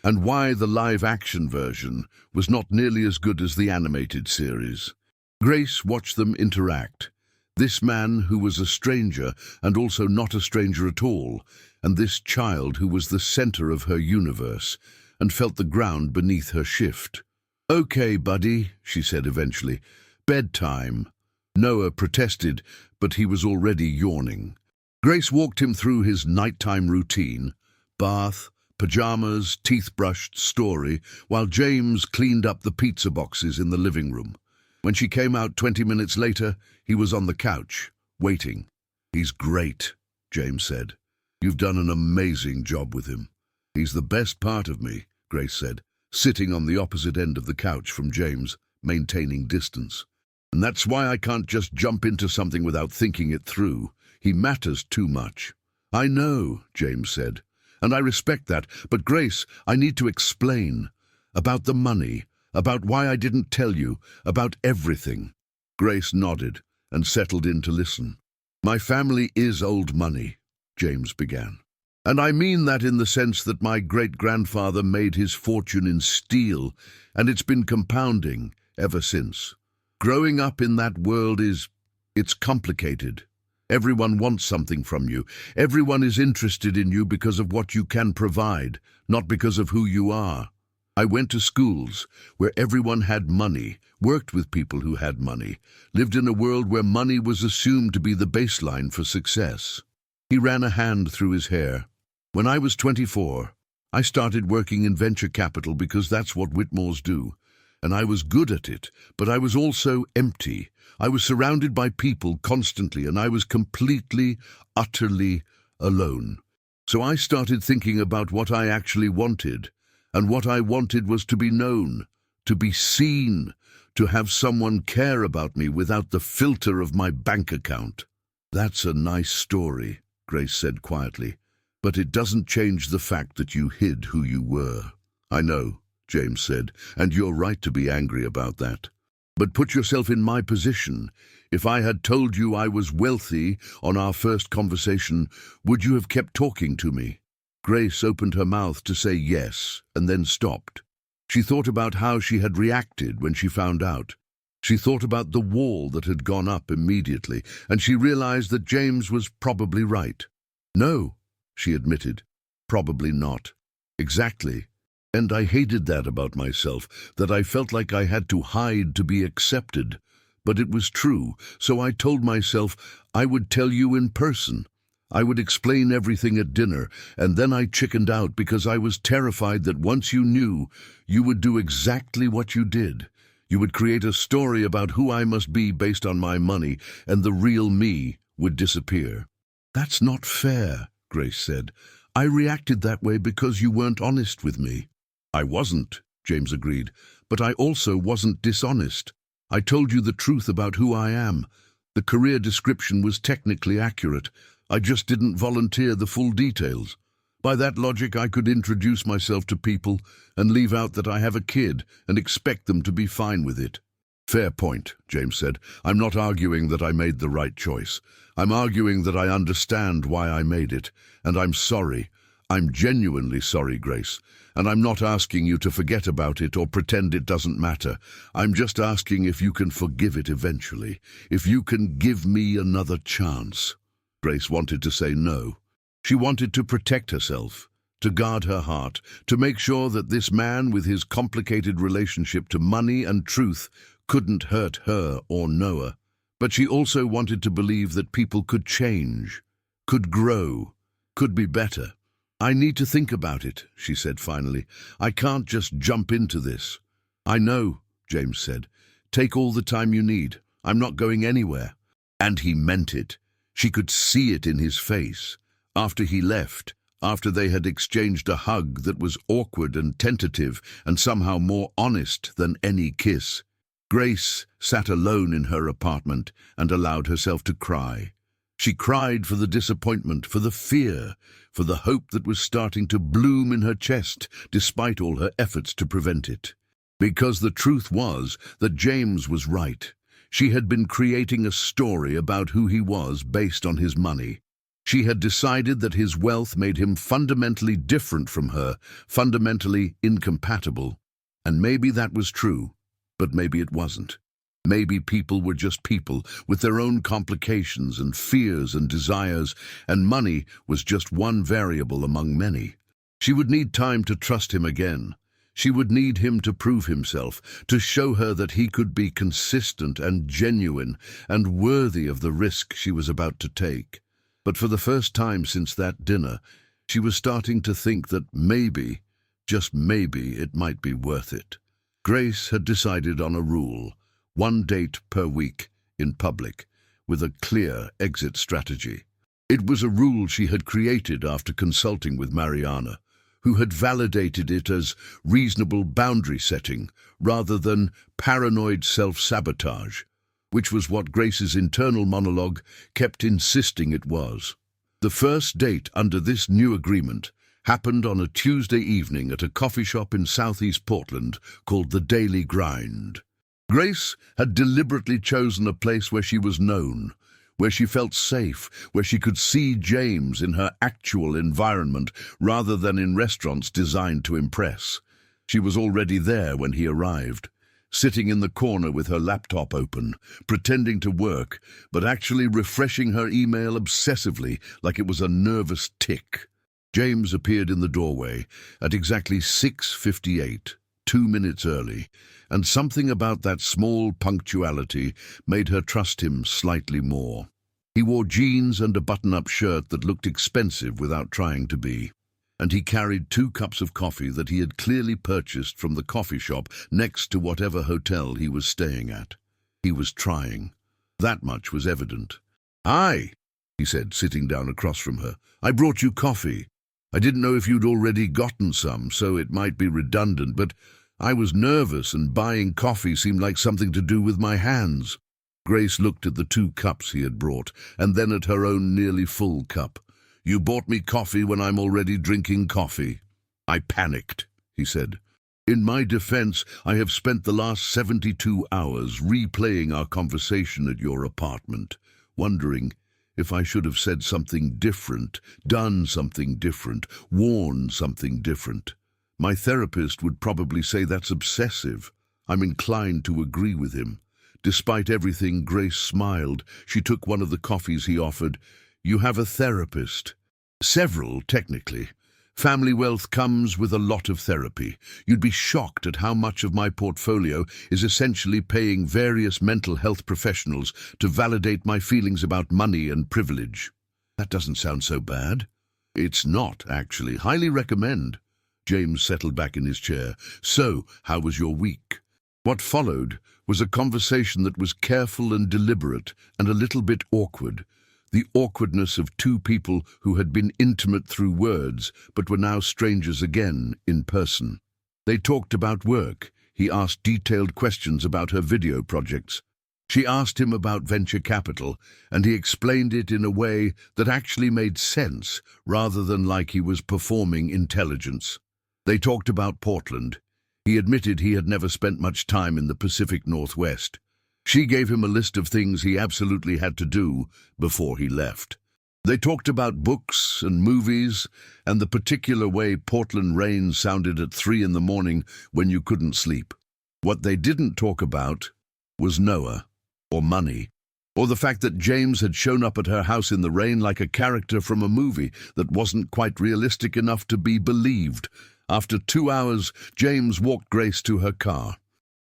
and why the live-action version was not nearly as good as the animated series. Grace watched them interact. This man who was a stranger and also not a stranger at all, and this child who was the center of her universe, and felt the ground beneath her shift. "Okay, buddy," she said eventually. "Bedtime." Noah protested, but he was already yawning. Grace walked him through his nighttime routine, bath, pajamas, teeth-brushed story, while James cleaned up the pizza boxes in the living room. When she came out 20 minutes later, he was on the couch, waiting. "He's great," James said. "You've done an amazing job with him." "He's the best part of me," Grace said, sitting on the opposite end of the couch from James, maintaining distance. "And that's why I can't just jump into something without thinking it through. He matters too much." "I know," James said. "And I respect that, but Grace, I need to explain. About the money, about why I didn't tell you, about everything." Grace nodded and settled in to listen. "My family is old money," James began. "And I mean that in the sense that my great-grandfather made his fortune in steel, and it's been compounding ever since. Growing up in that world it's complicated. Everyone wants something from you. Everyone is interested in you because of what you can provide, not because of who you are. I went to schools where everyone had money, worked with people who had money, lived in a world where money was assumed to be the baseline for success." He ran a hand through his hair. "When I was 24, I started working in venture capital because that's what Whitmores do. And I was good at it, but I was also empty. I was surrounded by people constantly, and I was completely, utterly alone. So I started thinking about what I actually wanted, and what I wanted was to be known, to be seen, to have someone care about me without the filter of my bank account." "That's a nice story," Grace said quietly, "but it doesn't change the fact that you hid who you were." "I know," James said, "and you're right to be angry about that. But put yourself in my position. If I had told you I was wealthy on our first conversation, would you have kept talking to me?" Grace opened her mouth to say yes, and then stopped. She thought about how she had reacted when she found out. She thought about the wall that had gone up immediately, and she realized that James was probably right. "No," she admitted, "probably not." "Exactly. And I hated that about myself, that I felt like I had to hide to be accepted. But it was true, so I told myself I would tell you in person. I would explain everything at dinner, and then I chickened out because I was terrified that once you knew, you would do exactly what you did. You would create a story about who I must be based on my money, and the real me would disappear. That's not fair, Grace said. I reacted that way because you weren't honest with me. I wasn't, James agreed, but I also wasn't dishonest. I told you the truth about who I am. The career description was technically accurate. I just didn't volunteer the full details. By that logic, I could introduce myself to people and leave out that I have a kid and expect them to be fine with it. Fair point, James said. I'm not arguing that I made the right choice. I'm arguing that I understand why I made it, and I'm sorry. I'm genuinely sorry, Grace, and I'm not asking you to forget about it or pretend it doesn't matter. I'm just asking if you can forgive it eventually, if you can give me another chance. Grace wanted to say no. She wanted to protect herself, to guard her heart, to make sure that this man with his complicated relationship to money and truth couldn't hurt her or Noah. But she also wanted to believe that people could change, could grow, could be better. I need to think about it, she said finally. I can't just jump into this. I know, James said. Take all the time you need. I'm not going anywhere. And he meant it. She could see it in his face. After he left, after they had exchanged a hug that was awkward and tentative and somehow more honest than any kiss, Grace sat alone in her apartment and allowed herself to cry. She cried for the disappointment, for the fear, for the hope that was starting to bloom in her chest despite all her efforts to prevent it. Because the truth was that James was right. She had been creating a story about who he was based on his money. She had decided that his wealth made him fundamentally different from her, fundamentally incompatible. And maybe that was true, but maybe it wasn't. Maybe people were just people with their own complications and fears and desires, and money was just one variable among many. She would need time to trust him again. She would need him to prove himself, to show her that he could be consistent and genuine and worthy of the risk she was about to take. But for the first time since that dinner, she was starting to think that maybe, just maybe, it might be worth it. Grace had decided on a rule: 1 date per week, in public, with a clear exit strategy. It was a rule she had created after consulting with Mariana, who had validated it as reasonable boundary setting rather than paranoid self-sabotage, which was what Grace's internal monologue kept insisting it was. The first date under this new agreement happened on a Tuesday evening at a coffee shop in southeast Portland called The Daily Grind. Grace had deliberately chosen a place where she was known, where she felt safe, where she could see James in her actual environment rather than in restaurants designed to impress. She was already there when he arrived, sitting in the corner with her laptop open, pretending to work, but actually refreshing her email obsessively like it was a nervous tick. James appeared in the doorway at exactly 6:58, 2 minutes early, and something about that small punctuality made her trust him slightly more. He wore jeans and a button-up shirt that looked expensive without trying to be, and he carried 2 cups of coffee that he had clearly purchased from the coffee shop next to whatever hotel he was staying at. He was trying. That much was evident. "Hi," he said, sitting down across from her. "I brought you coffee. I didn't know if you'd already gotten some, so it might be redundant, but I was nervous and buying coffee seemed like something to do with my hands." Grace looked at the 2 cups he had brought, and then at her own nearly full cup. "You bought me coffee when I'm already drinking coffee." "I panicked," he said. "In my defense, I have spent the last 72 hours replaying our conversation at your apartment, wondering if I should have said something different, done something different, worn something different. My therapist would probably say that's obsessive. I'm inclined to agree with him." Despite everything, Grace smiled. She took one of the coffees he offered. "You have a therapist." "Several, technically. Family wealth comes with a lot of therapy. You'd be shocked at how much of my portfolio is essentially paying various mental health professionals to validate my feelings about money and privilege. That doesn't sound so bad. It's not, actually. Highly recommend. James settled back in his chair. So, how was your week? What followed was a conversation that was careful and deliberate and a little bit awkward. The awkwardness of two people who had been intimate through words but were now strangers again in person. They talked about work. He asked detailed questions about her video projects. She asked him about venture capital, and he explained it in a way that actually made sense rather than like he was performing intelligence. They talked about Portland. He admitted he had never spent much time in the Pacific Northwest. She gave him a list of things he absolutely had to do before he left. They talked about books and movies and the particular way Portland rain sounded at 3 in the morning when you couldn't sleep. What they didn't talk about was Noah, or money, or the fact that James had shown up at her house in the rain like a character from a movie that wasn't quite realistic enough to be believed. After 2 hours, James walked Grace to her car.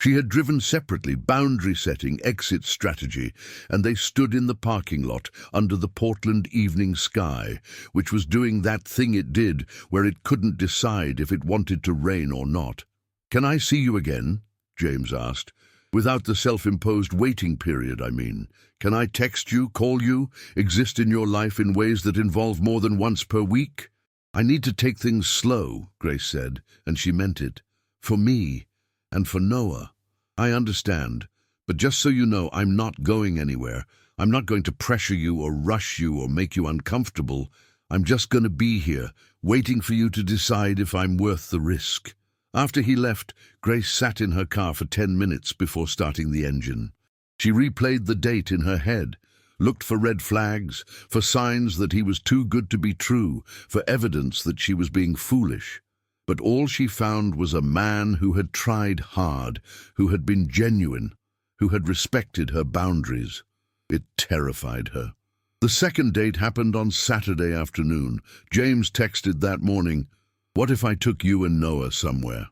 She had driven separately, boundary-setting, exit strategy, and they stood in the parking lot under the Portland evening sky, which was doing that thing it did where it couldn't decide if it wanted to rain or not. "Can I see you again?" James asked. "Without the self-imposed waiting period, I mean. Can I text you, call you, exist in your life in ways that involve more than once per week?" "I need to take things slow," Grace said, and she meant it. "For me. And for Noah. I understand, but just so you know, I'm not going anywhere. I'm not going to pressure you or rush you or make you uncomfortable. I'm just going to be here, waiting for you to decide if I'm worth the risk." After he left, Grace sat in her car for 10 minutes before starting the engine. She replayed the date in her head, looked for red flags, for signs that he was too good to be true, for evidence that she was being foolish. But all she found was a man who had tried hard, who had been genuine, who had respected her boundaries. It terrified her. The second date happened on Saturday afternoon. James texted that morning, "What if I took you and Noah somewhere?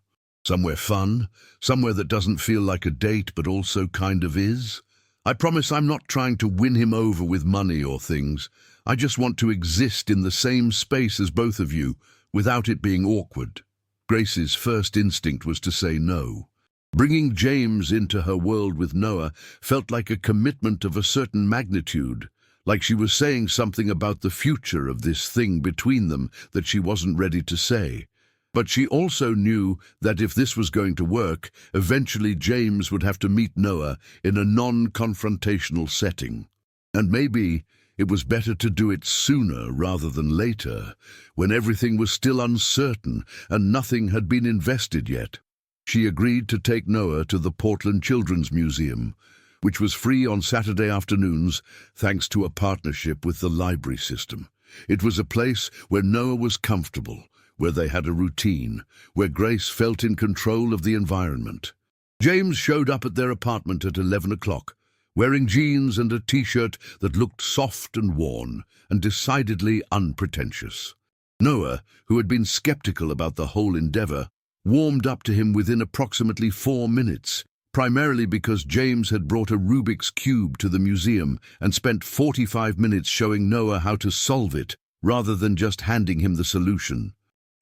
Somewhere fun? Somewhere that doesn't feel like a date but also kind of is? I promise I'm not trying to win him over with money or things. I just want to exist in the same space as both of you, without it being awkward." Grace's first instinct was to say no. Bringing James into her world with Noah felt like a commitment of a certain magnitude, like she was saying something about the future of this thing between them that she wasn't ready to say. But she also knew that if this was going to work, eventually James would have to meet Noah in a non-confrontational setting. And maybe it was better to do it sooner rather than later, when everything was still uncertain and nothing had been invested yet. She agreed to take Noah to the Portland Children's Museum, which was free on Saturday afternoons thanks to a partnership with the library system. It was a place where Noah was comfortable, where they had a routine, where Grace felt in control of the environment. James showed up at their apartment at 11 o'clock, wearing jeans and a t-shirt that looked soft and worn and decidedly unpretentious. Noah, who had been skeptical about the whole endeavor, warmed up to him within approximately 4 minutes, primarily because James had brought a Rubik's Cube to the museum and spent 45 minutes showing Noah how to solve it, rather than just handing him the solution.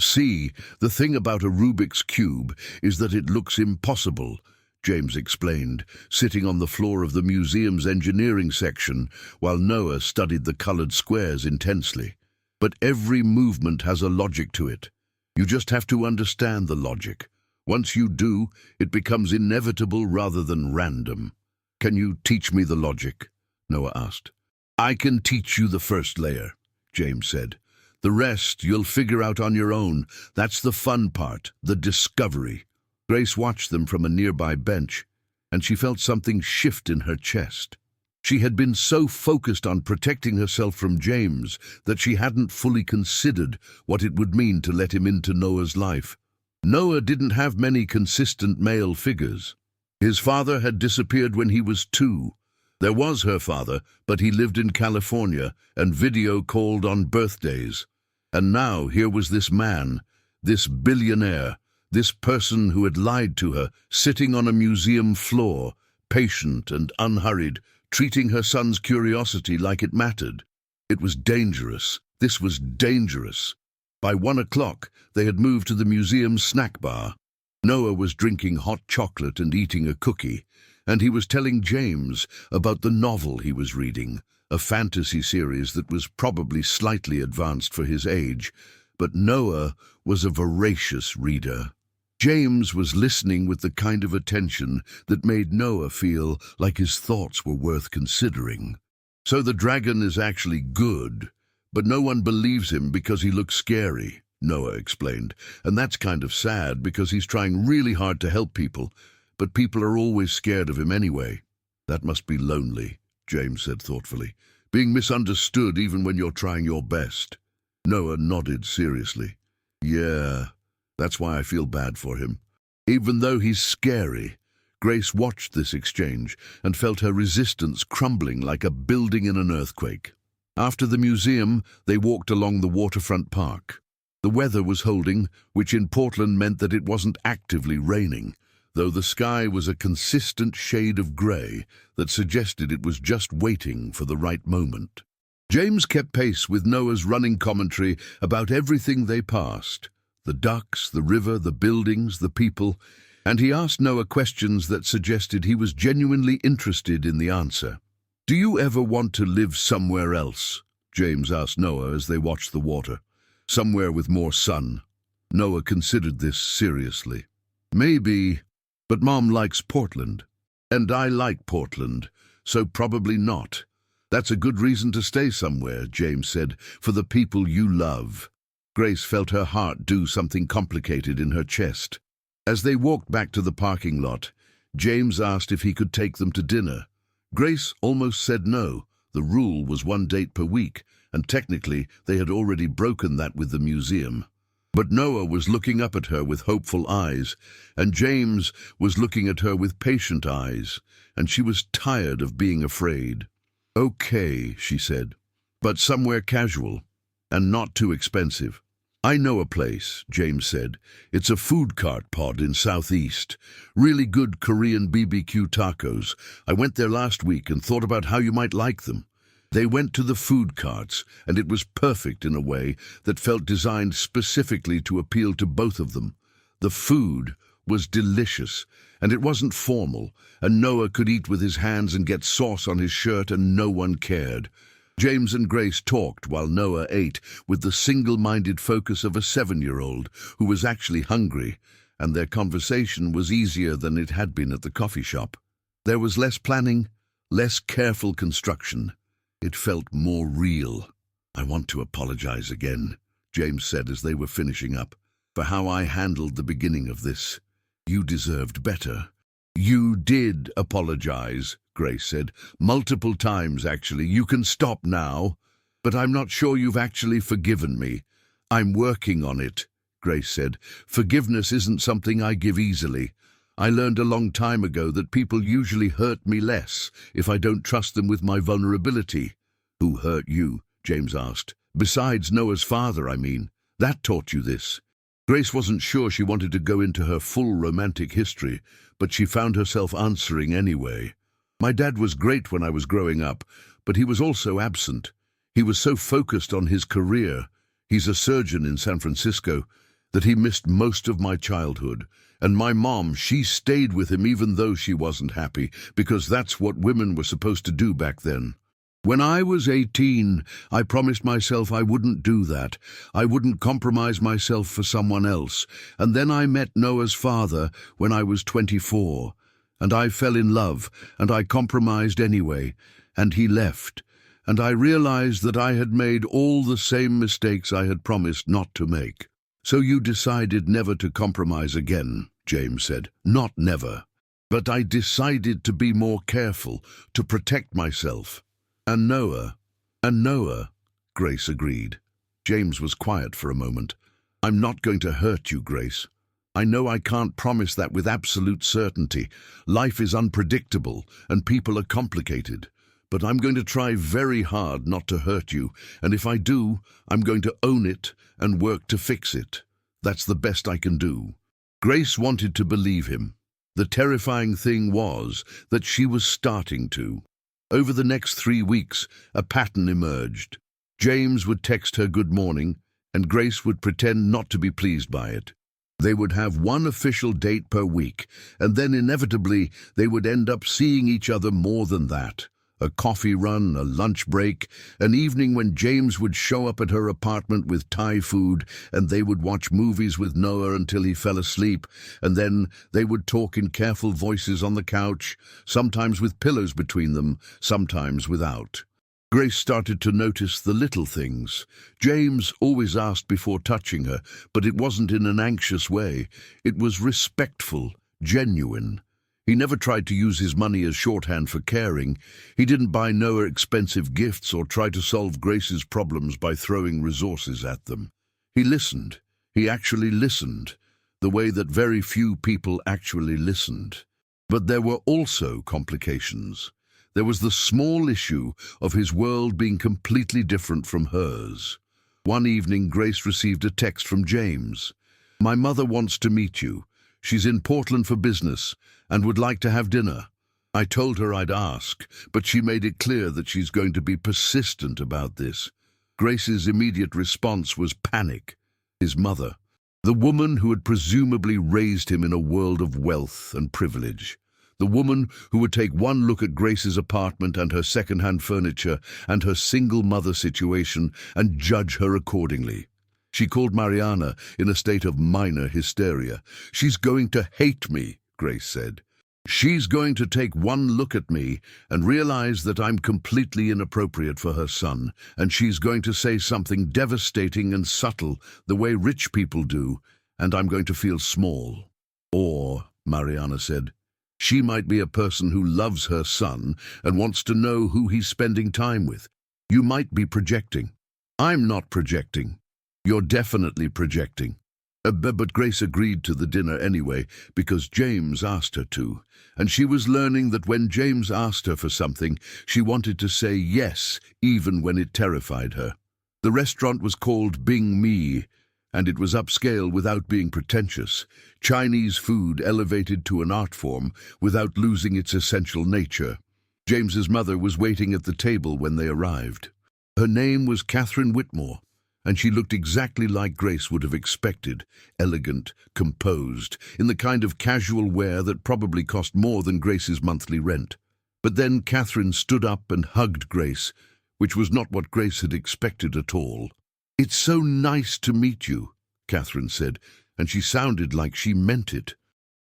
"See, the thing about a Rubik's Cube is that it looks impossible," James explained, sitting on the floor of the museum's engineering section while Noah studied the colored squares intensely. "But every movement has a logic to it. You just have to understand the logic. Once you do, it becomes inevitable rather than random." "Can you teach me the logic?" Noah asked. "I can teach you the first layer," James said. "The rest you'll figure out on your own. That's the fun part, the discovery." Grace watched them from a nearby bench, and she felt something shift in her chest. She had been so focused on protecting herself from James that she hadn't fully considered what it would mean to let him into Noah's life. Noah didn't have many consistent male figures. His father had disappeared when he was 2. There was her father, but he lived in California and video called on birthdays. And now here was this man, this billionaire, this person who had lied to her, sitting on a museum floor, patient and unhurried, treating her son's curiosity like it mattered. It was dangerous. This was dangerous. By 1 o'clock, they had moved to the museum's snack bar. Noah was drinking hot chocolate and eating a cookie, and he was telling James about the novel he was reading, a fantasy series that was probably slightly advanced for his age, but Noah was a voracious reader. James was listening with the kind of attention that made Noah feel like his thoughts were worth considering. So the dragon is actually good, but no one believes him because he looks scary, Noah explained. And that's kind of sad because he's trying really hard to help people, but people are always scared of him anyway. That must be lonely, James said thoughtfully, being misunderstood even when you're trying your best. Noah nodded seriously. Yeah, that's why I feel bad for him. Even though he's scary. Grace watched this exchange and felt her resistance crumbling like a building in an earthquake. After the museum, they walked along the waterfront park. The weather was holding, which in Portland meant that it wasn't actively raining, though the sky was a consistent shade of grey that suggested it was just waiting for the right moment. James kept pace with Noah's running commentary about everything they passed, the ducks, the river, the buildings, the people, and he asked Noah questions that suggested he was genuinely interested in the answer. "Do you ever want to live somewhere else?" James asked Noah as they watched the water. "Somewhere with more sun." Noah considered this seriously. "Maybe, but Mom likes Portland. And I like Portland, so probably not. That's a good reason to stay somewhere," James said, "for the people you love." Grace felt her heart do something complicated in her chest. As they walked back to the parking lot, James asked if he could take them to dinner. Grace almost said no. The rule was 1 date per week, and technically they had already broken that with the museum. But Noah was looking up at her with hopeful eyes, and James was looking at her with patient eyes, and she was tired of being afraid. "Okay," she said, "but somewhere casual, and not too expensive." "I know a place," James said. "It's a food cart pod in Southeast. Really good Korean BBQ tacos. I went there last week and thought about how you might like them." They went to the food carts, and it was perfect in a way that felt designed specifically to appeal to both of them. The food was delicious, and it wasn't formal, and Noah could eat with his hands and get sauce on his shirt, and no one cared. James and Grace talked while Noah ate with the single-minded focus of a 7-year-old who was actually hungry, and their conversation was easier than it had been at the coffee shop. There was less planning, less careful construction. It felt more real. "I want to apologize again," James said as they were finishing up, "for how I handled the beginning of this. You deserved better." "You did apologize," Grace said. "Multiple times, actually. You can stop now. But I'm not sure you've actually forgiven me." "I'm working on it," Grace said. "Forgiveness isn't something I give easily. I learned a long time ago that people usually hurt me less if I don't trust them with my vulnerability." "Who hurt you?" James asked. "Besides Noah's father, I mean. That taught you this." Grace wasn't sure she wanted to go into her full romantic history, but she found herself answering anyway. "My dad was great when I was growing up, but he was also absent. He was so focused on his career, he's a surgeon in San Francisco, that he missed most of my childhood. And my mom, she stayed with him even though she wasn't happy, because that's what women were supposed to do back then. When I was 18, I promised myself I wouldn't do that. I wouldn't compromise myself for someone else. And then I met Noah's father when I was 24. And I fell in love, and I compromised anyway. And he left. And I realized that I had made all the same mistakes I had promised not to make." "So you decided never to compromise again," James said. "Not never. But I decided to be more careful, to protect myself. And Noah, Grace agreed. James was quiet for a moment. "I'm not going to hurt you, Grace. I know I can't promise that with absolute certainty. Life is unpredictable, and people are complicated. but I'm going to try very hard not to hurt you, and if I do, I'm going to own it and work to fix it. That's the best I can do." Grace wanted to believe him. The terrifying thing was that she was starting to. Over the next 3 weeks, a pattern emerged. James would text her good morning, and Grace would pretend not to be pleased by it. They would have one official date per week, and then inevitably they would end up seeing each other more than that. A coffee run, a lunch break, an evening when James would show up at her apartment with Thai food, and they would watch movies with Noah until he fell asleep, and then they would talk in careful voices on the couch, sometimes with pillows between them, sometimes without. Grace started to notice the little things. James always asked before touching her, but it wasn't in an anxious way. It was respectful, genuine. He never tried to use his money as shorthand for caring. He didn't buy Noah expensive gifts or try to solve Grace's problems by throwing resources at them. He listened. He actually listened, the way that very few people actually listened. But there were also complications. There was the small issue of his world being completely different from hers. One evening, Grace received a text from James. "My mother wants to meet you. She's in Portland for business and would like to have dinner. I told her I'd ask, but she made it clear that she's going to be persistent about this." Grace's immediate response was panic. His mother, the woman who had presumably raised him in a world of wealth and privilege. The woman who would take one look at Grace's apartment and her second-hand furniture and her single mother situation and judge her accordingly. She called Mariana in a state of minor hysteria. "She's going to hate me," Grace said. "She's going to take one look at me and realize that I'm completely inappropriate for her son, and she's going to say something devastating and subtle, the way rich people do, and I'm going to feel small." Or, Mariana said, "She might be a person who loves her son and wants to know who he's spending time with. You might be projecting." "I'm not projecting." "You're definitely projecting." But Grace agreed to the dinner anyway because James asked her to, and she was learning that when James asked her for something, she wanted to say yes, even when it terrified her. The restaurant was called Bing Mi, and it was upscale without being pretentious. Chinese food elevated to an art form without losing its essential nature. James's mother was waiting at the table when they arrived. Her name was Catherine Whitmore, and she looked exactly like Grace would have expected, elegant, composed, in the kind of casual wear that probably cost more than Grace's monthly rent. But then Catherine stood up and hugged Grace, which was not what Grace had expected at all. "It's so nice to meet you," Catherine said, and she sounded like she meant it.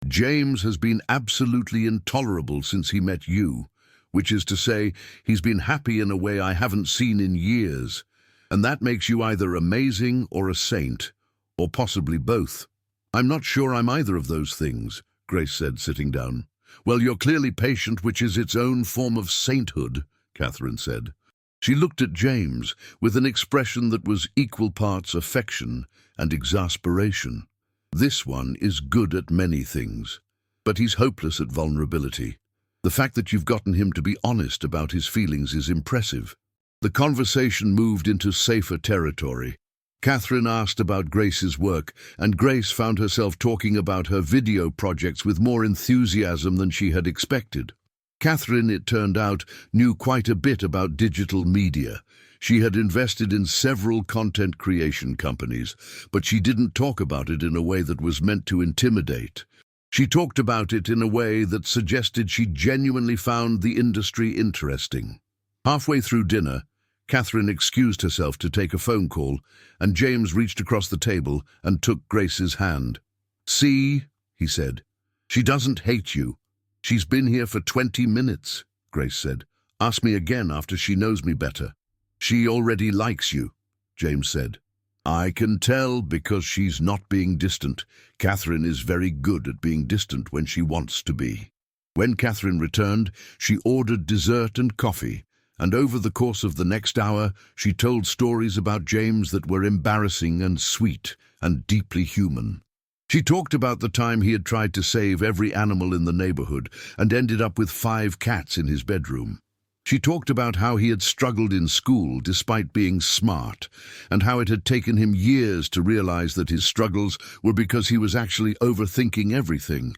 "James has been absolutely intolerable since he met you, which is to say, he's been happy in a way I haven't seen in years. And that makes you either amazing or a saint, or possibly both." "I'm not sure I'm either of those things," Grace said, sitting down. "Well, you're clearly patient, which is its own form of sainthood," Catherine said. She looked at James with an expression that was equal parts affection and exasperation. "This one is good at many things, but he's hopeless at vulnerability. The fact that you've gotten him to be honest about his feelings is impressive." The conversation moved into safer territory. Catherine asked about Grace's work, and Grace found herself talking about her video projects with more enthusiasm than she had expected. Catherine, it turned out, knew quite a bit about digital media. She had invested in several content creation companies, but she didn't talk about it in a way that was meant to intimidate. She talked about it in a way that suggested she genuinely found the industry interesting. Halfway through dinner, Catherine excused herself to take a phone call, and James reached across the table and took Grace's hand. "See," he said, "she doesn't hate you. She's been here for 20 minutes, Grace said. "Ask me again after she knows me better." "She already likes you," James said. "I can tell because she's not being distant. Catherine is very good at being distant when she wants to be." When Catherine returned, she ordered dessert and coffee, and over the course of the next hour, she told stories about James that were embarrassing and sweet and deeply human. She talked about the time he had tried to save every animal in the neighborhood and ended up with 5 cats in his bedroom. She talked about how he had struggled in school despite being smart, and how it had taken him years to realize that his struggles were because he was actually overthinking everything.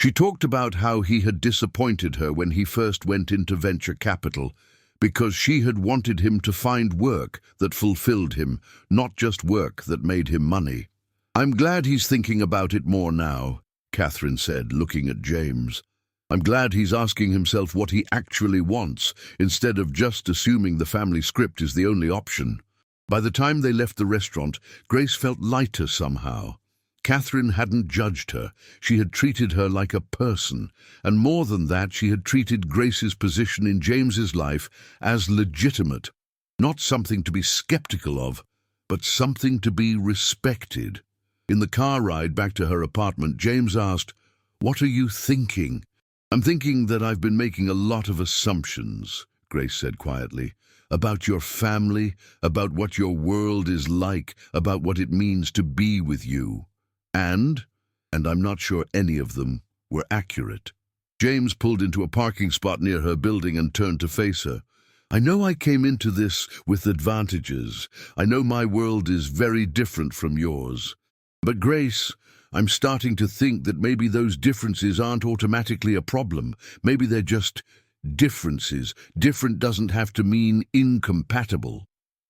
She talked about how he had disappointed her when he first went into venture capital, because she had wanted him to find work that fulfilled him, not just work that made him money. "I'm glad he's thinking about it more now," Catherine said, looking at James. "I'm glad he's asking himself what he actually wants, instead of just assuming the family script is the only option." By the time they left the restaurant, Grace felt lighter somehow. Catherine hadn't judged her. She had treated her like a person, and more than that, she had treated Grace's position in James's life as legitimate, not something to be skeptical of, but something to be respected. In the car ride back to her apartment, James asked, "What are you thinking?" "I'm thinking that I've been making a lot of assumptions," Grace said quietly, "about your family, about what your world is like, about what it means to be with you. And I'm not sure any of them were accurate." James pulled into a parking spot near her building and turned to face her. "I know I came into this with advantages. I know my world is very different from yours. But Grace, I'm starting to think that maybe those differences aren't automatically a problem. Maybe they're just differences. Different doesn't have to mean incompatible."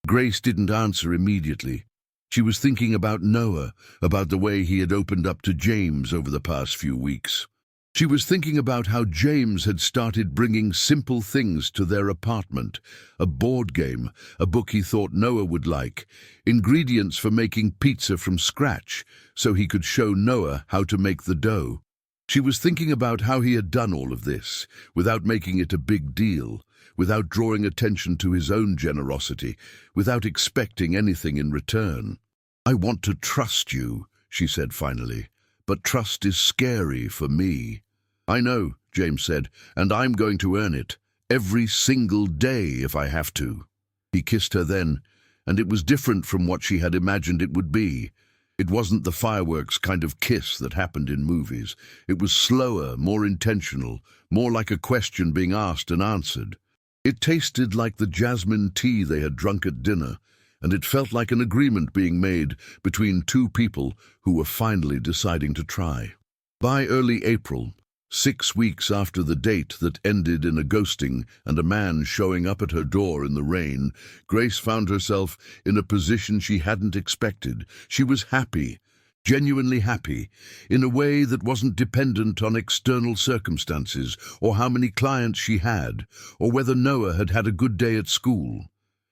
Grace didn't answer immediately. She was thinking about Noah, about the way he had opened up to James over the past few weeks. She was thinking about how James had started bringing simple things to their apartment: a board game, a book he thought Noah would like, ingredients for making pizza from scratch so he could show Noah how to make the dough. She was thinking about how he had done all of this without making it a big deal, without drawing attention to his own generosity, without expecting anything in return. "I want to trust you," she said finally, "but trust is scary for me." "I know," James said, "and I'm going to earn it, every single day if I have to." He kissed her then, and it was different from what she had imagined it would be. It wasn't the fireworks kind of kiss that happened in movies. It was slower, more intentional, more like a question being asked and answered. It tasted like the jasmine tea they had drunk at dinner, and it felt like an agreement being made between two people who were finally deciding to try. By early April, 6 weeks after the date that ended in a ghosting and a man showing up at her door in the rain, Grace found herself in a position she hadn't expected. She was happy, genuinely happy, in a way that wasn't dependent on external circumstances, or how many clients she had, or whether Noah had had a good day at school.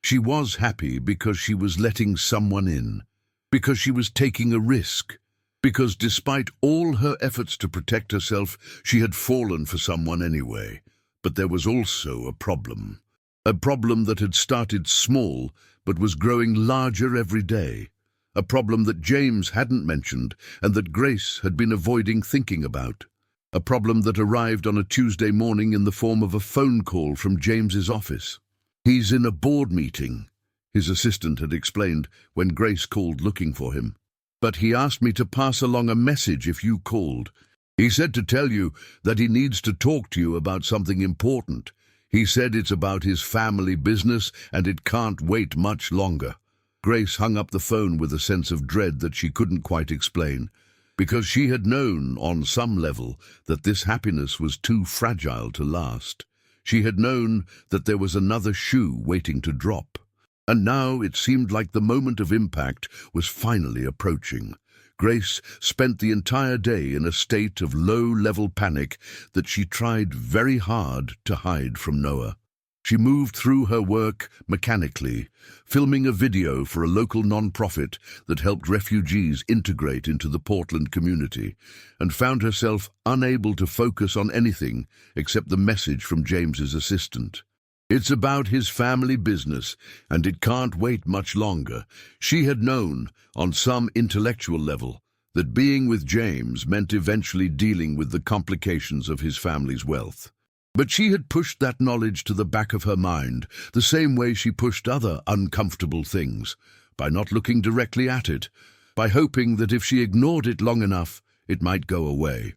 She was happy because she was letting someone in, because she was taking a risk, because despite all her efforts to protect herself, she had fallen for someone anyway. But there was also a problem that had started small but was growing larger every day, a problem that James hadn't mentioned and that Grace had been avoiding thinking about, a problem that arrived on a Tuesday morning in the form of a phone call from James's office. "He's in a board meeting," his assistant had explained when Grace called looking for him. "But he asked me to pass along a message if you called. He said to tell you that he needs to talk to you about something important. He said it's about his family business and it can't wait much longer." Grace hung up the phone with a sense of dread that she couldn't quite explain, because she had known, on some level, that this happiness was too fragile to last. She had known that there was another shoe waiting to drop. And now it seemed like the moment of impact was finally approaching. Grace spent the entire day in a state of low-level panic that she tried very hard to hide from Noah. She moved through her work mechanically, filming a video for a local non-profit that helped refugees integrate into the Portland community, and found herself unable to focus on anything except the message from James's assistant. It's about his family business, and it can't wait much longer. She had known, on some intellectual level, that being with James meant eventually dealing with the complications of his family's wealth. But she had pushed that knowledge to the back of her mind, the same way she pushed other uncomfortable things, by not looking directly at it, by hoping that if she ignored it long enough, it might go away.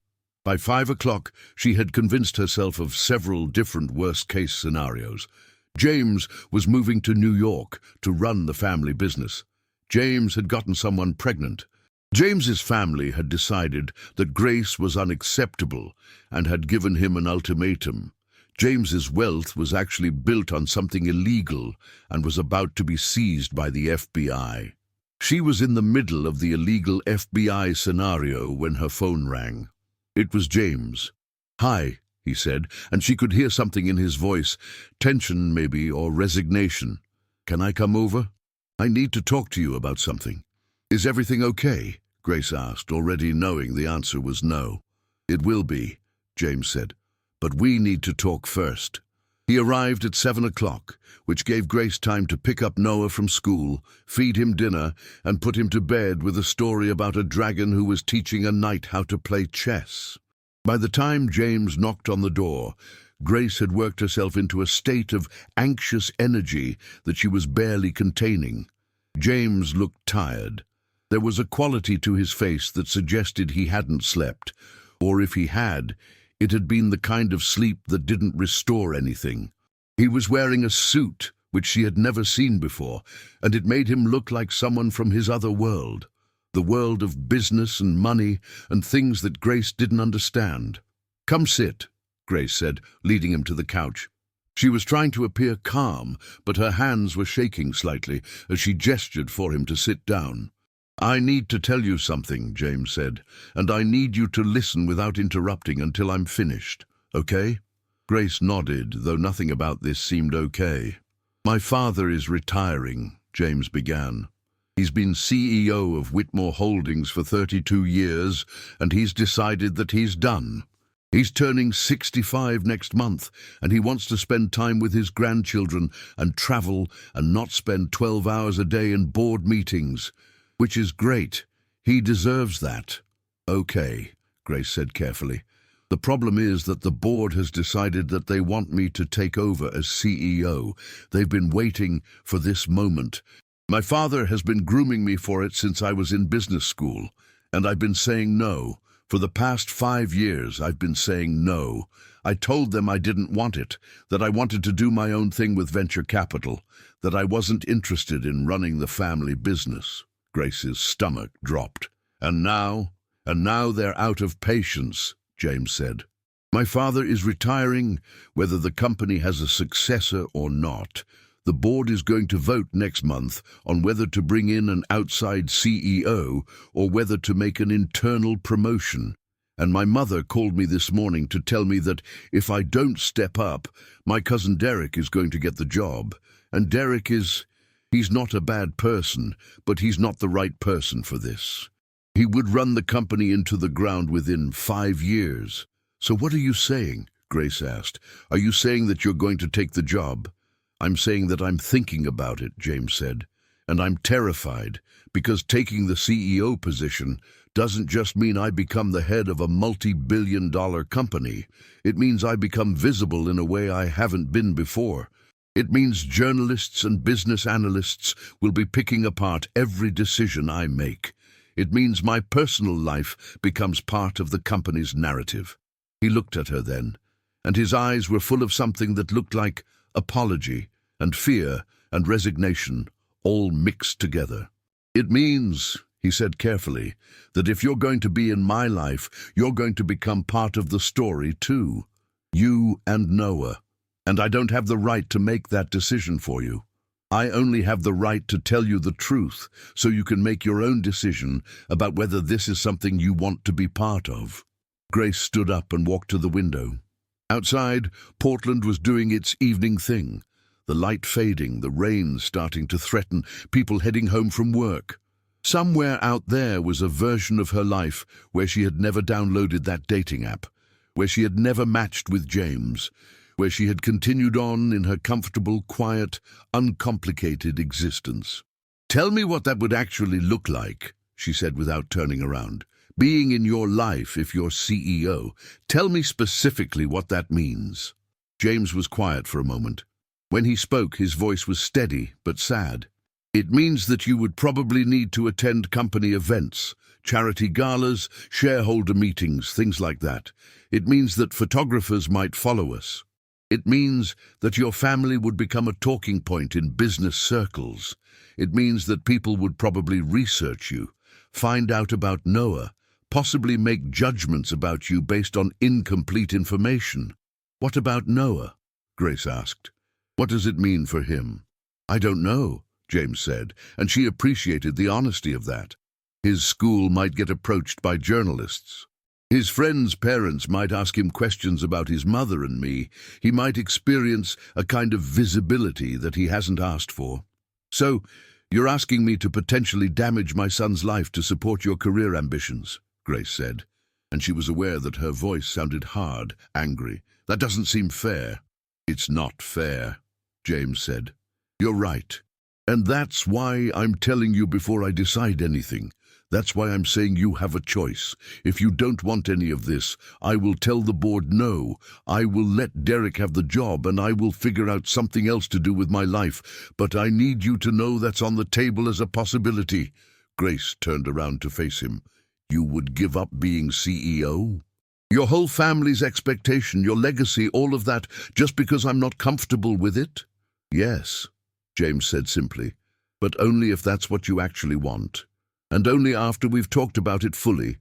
By 5 o'clock, she had convinced herself of several different worst-case scenarios. James was moving to New York to run the family business. James had gotten someone pregnant. James's family had decided that Grace was unacceptable and had given him an ultimatum. James's wealth was actually built on something illegal and was about to be seized by the FBI. She was in the middle of the illegal FBI scenario when her phone rang. It was James. "Hi," he said, and she could hear something in his voice, tension maybe, or resignation. "Can I come over? I need to talk to you about something." "Is everything okay?" Grace asked, already knowing the answer was no. "It will be," James said, "but we need to talk first." He arrived at 7 o'clock, which gave Grace time to pick up Noah from school, feed him dinner, and put him to bed with a story about a dragon who was teaching a knight how to play chess. By the time James knocked on the door, Grace had worked herself into a state of anxious energy that she was barely containing. James looked tired. There was a quality to his face that suggested he hadn't slept, or if he had, it had been the kind of sleep that didn't restore anything. He was wearing a suit which she had never seen before, and it made him look like someone from his other world, the world of business and money and things that Grace didn't understand. "Come sit," Grace said, leading him to the couch. She was trying to appear calm, but her hands were shaking slightly as she gestured for him to sit down. "I need to tell you something," James said, "and I need you to listen without interrupting until I'm finished, okay?" Grace nodded, though nothing about this seemed okay. "My father is retiring," James began. "He's been CEO of Whitmore Holdings for 32 years, and he's decided that he's done. He's turning 65 next month, and he wants to spend time with his grandchildren and travel and not spend 12 hours a day in board meetings. Which is great. He deserves that." "Okay," Grace said carefully. "The problem is that the board has decided that they want me to take over as CEO. They've been waiting for this moment. My father has been grooming me for it since I was in business school, and I've been saying no. For the past 5 years, I've been saying no. I told them I didn't want it, that I wanted to do my own thing with venture capital, that I wasn't interested in running the family business." Grace's stomach dropped. And now they're out of patience," James said. "My father is retiring, whether the company has a successor or not. The board is going to vote next month on whether to bring in an outside CEO or whether to make an internal promotion. And my mother called me this morning to tell me that if I don't step up, my cousin Derek is going to get the job. And Derek he's not a bad person, but he's not the right person for this. He would run the company into the ground within 5 years. So what are you saying?" Grace asked. "Are you saying that you're going to take the job?" "I'm saying that I'm thinking about it," James said. "And I'm terrified, because taking the CEO position doesn't just mean I become the head of a multi-billion-dollar company. It means I become visible in a way I haven't been before. It means journalists and business analysts will be picking apart every decision I make. It means my personal life becomes part of the company's narrative." He looked at her then, and his eyes were full of something that looked like apology and fear and resignation, all mixed together. "It means," he said carefully, "that if you're going to be in my life, you're going to become part of the story too. You and Noah. And I don't have the right to make that decision for you. I only have the right to tell you the truth so you can make your own decision about whether this is something you want to be part of." Grace stood up and walked to the window. Outside, Portland was doing its evening thing. The light fading, the rain starting to threaten, people heading home from work. Somewhere out there was a version of her life where she had never downloaded that dating app, where she had never matched with James, where she had continued on in her comfortable, quiet, uncomplicated existence. "Tell me what that would actually look like," she said without turning around. "Being in your life if you're CEO. Tell me specifically what that means." James was quiet for a moment. When he spoke, his voice was steady but sad. "It means that you would probably need to attend company events," charity galas, shareholder meetings, things like that. It means that photographers might follow us. It means that your family would become a talking point in business circles. It means that people would probably research you, find out about Noah, possibly make judgments about you based on incomplete information. What about Noah? Grace asked. What does it mean for him? I don't know, James said, and she appreciated the honesty of that. His school might get approached by journalists. His friends' parents might ask him questions about his mother and me. He might experience a kind of visibility that he hasn't asked for. So, you're asking me to potentially damage my son's life to support your career ambitions, Grace said, and she was aware that her voice sounded hard, angry. That doesn't seem fair. It's not fair, James said. You're right. And that's why I'm telling you before I decide anything. That's why I'm saying you have a choice. If you don't want any of this, I will tell the board no. I will let Derek have the job and I will figure out something else to do with my life. But I need you to know that's on the table as a possibility. Grace turned around to face him. You would give up being CEO? Your whole family's expectation, your legacy, all of that, just because I'm not comfortable with it? Yes, James said simply, but only if that's what you actually want. And only after we've talked about it fully,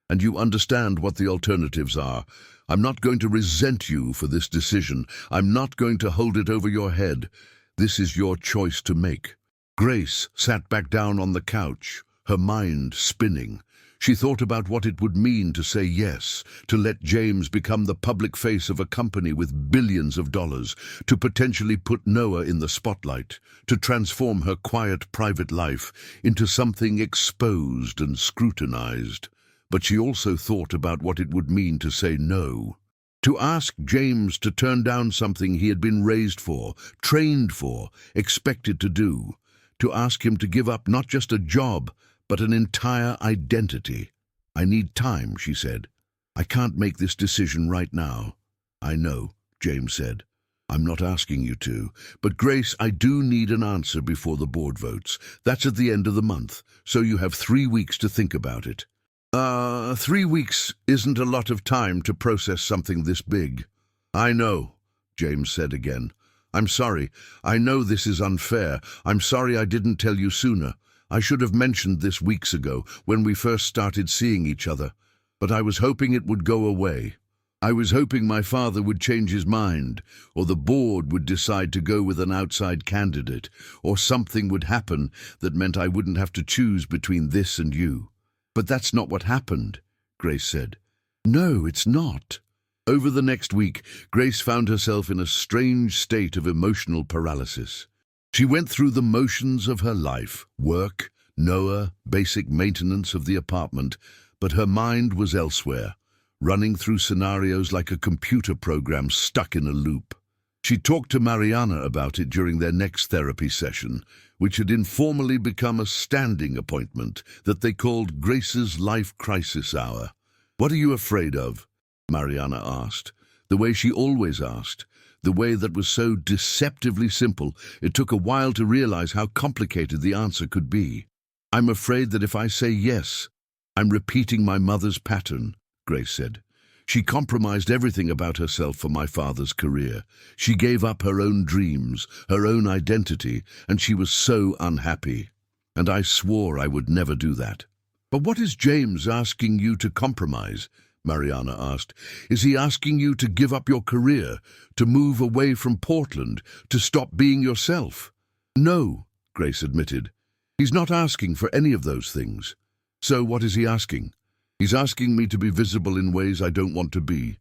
and you understand what the alternatives are. I'm not going to resent you for this decision. I'm not going to hold it over your head. This is your choice to make. Grace sat back down on the couch, her mind spinning. She thought about what it would mean to say yes, to let James become the public face of a company with billions of dollars, to potentially put Noah in the spotlight, to transform her quiet private life into something exposed and scrutinized. But she also thought about what it would mean to say no, to ask James to turn down something he had been raised for, trained for, expected to do, to ask him to give up not just a job, but an entire identity. I need time, she said. I can't make this decision right now. I know, James said. I'm not asking you to. But Grace, I do need an answer before the board votes. That's at the end of the month, so you have 3 weeks to think about it. 3 weeks isn't a lot of time to process something this big. I know, James said again. I'm sorry. I know this is unfair. I'm sorry I didn't tell you sooner. I should have mentioned this weeks ago, when we first started seeing each other, but I was hoping it would go away. I was hoping my father would change his mind, or the board would decide to go with an outside candidate, or something would happen that meant I wouldn't have to choose between this and you. But that's not what happened, Grace said. No, it's not. Over the next week, Grace found herself in a strange state of emotional paralysis. She went through the motions of her life, work, Noah, basic maintenance of the apartment, but her mind was elsewhere, running through scenarios like a computer program stuck in a loop. She talked to Mariana about it during their next therapy session, which had informally become a standing appointment that they called Grace's Life Crisis Hour. What are you afraid of? Mariana asked, the way she always asked. The way that was so deceptively simple, it took a while to realize how complicated the answer could be. I'm afraid that if I say yes, I'm repeating my mother's pattern, Grace said. She compromised everything about herself for my father's career. She gave up her own dreams, her own identity, and she was so unhappy. And I swore I would never do that. But what is James asking you to compromise? Mariana asked. Is he asking you to give up your career, to move away from Portland, to stop being yourself? No, Grace admitted. He's not asking for any of those things. So what is he asking? He's asking me to be visible in ways I don't want to be.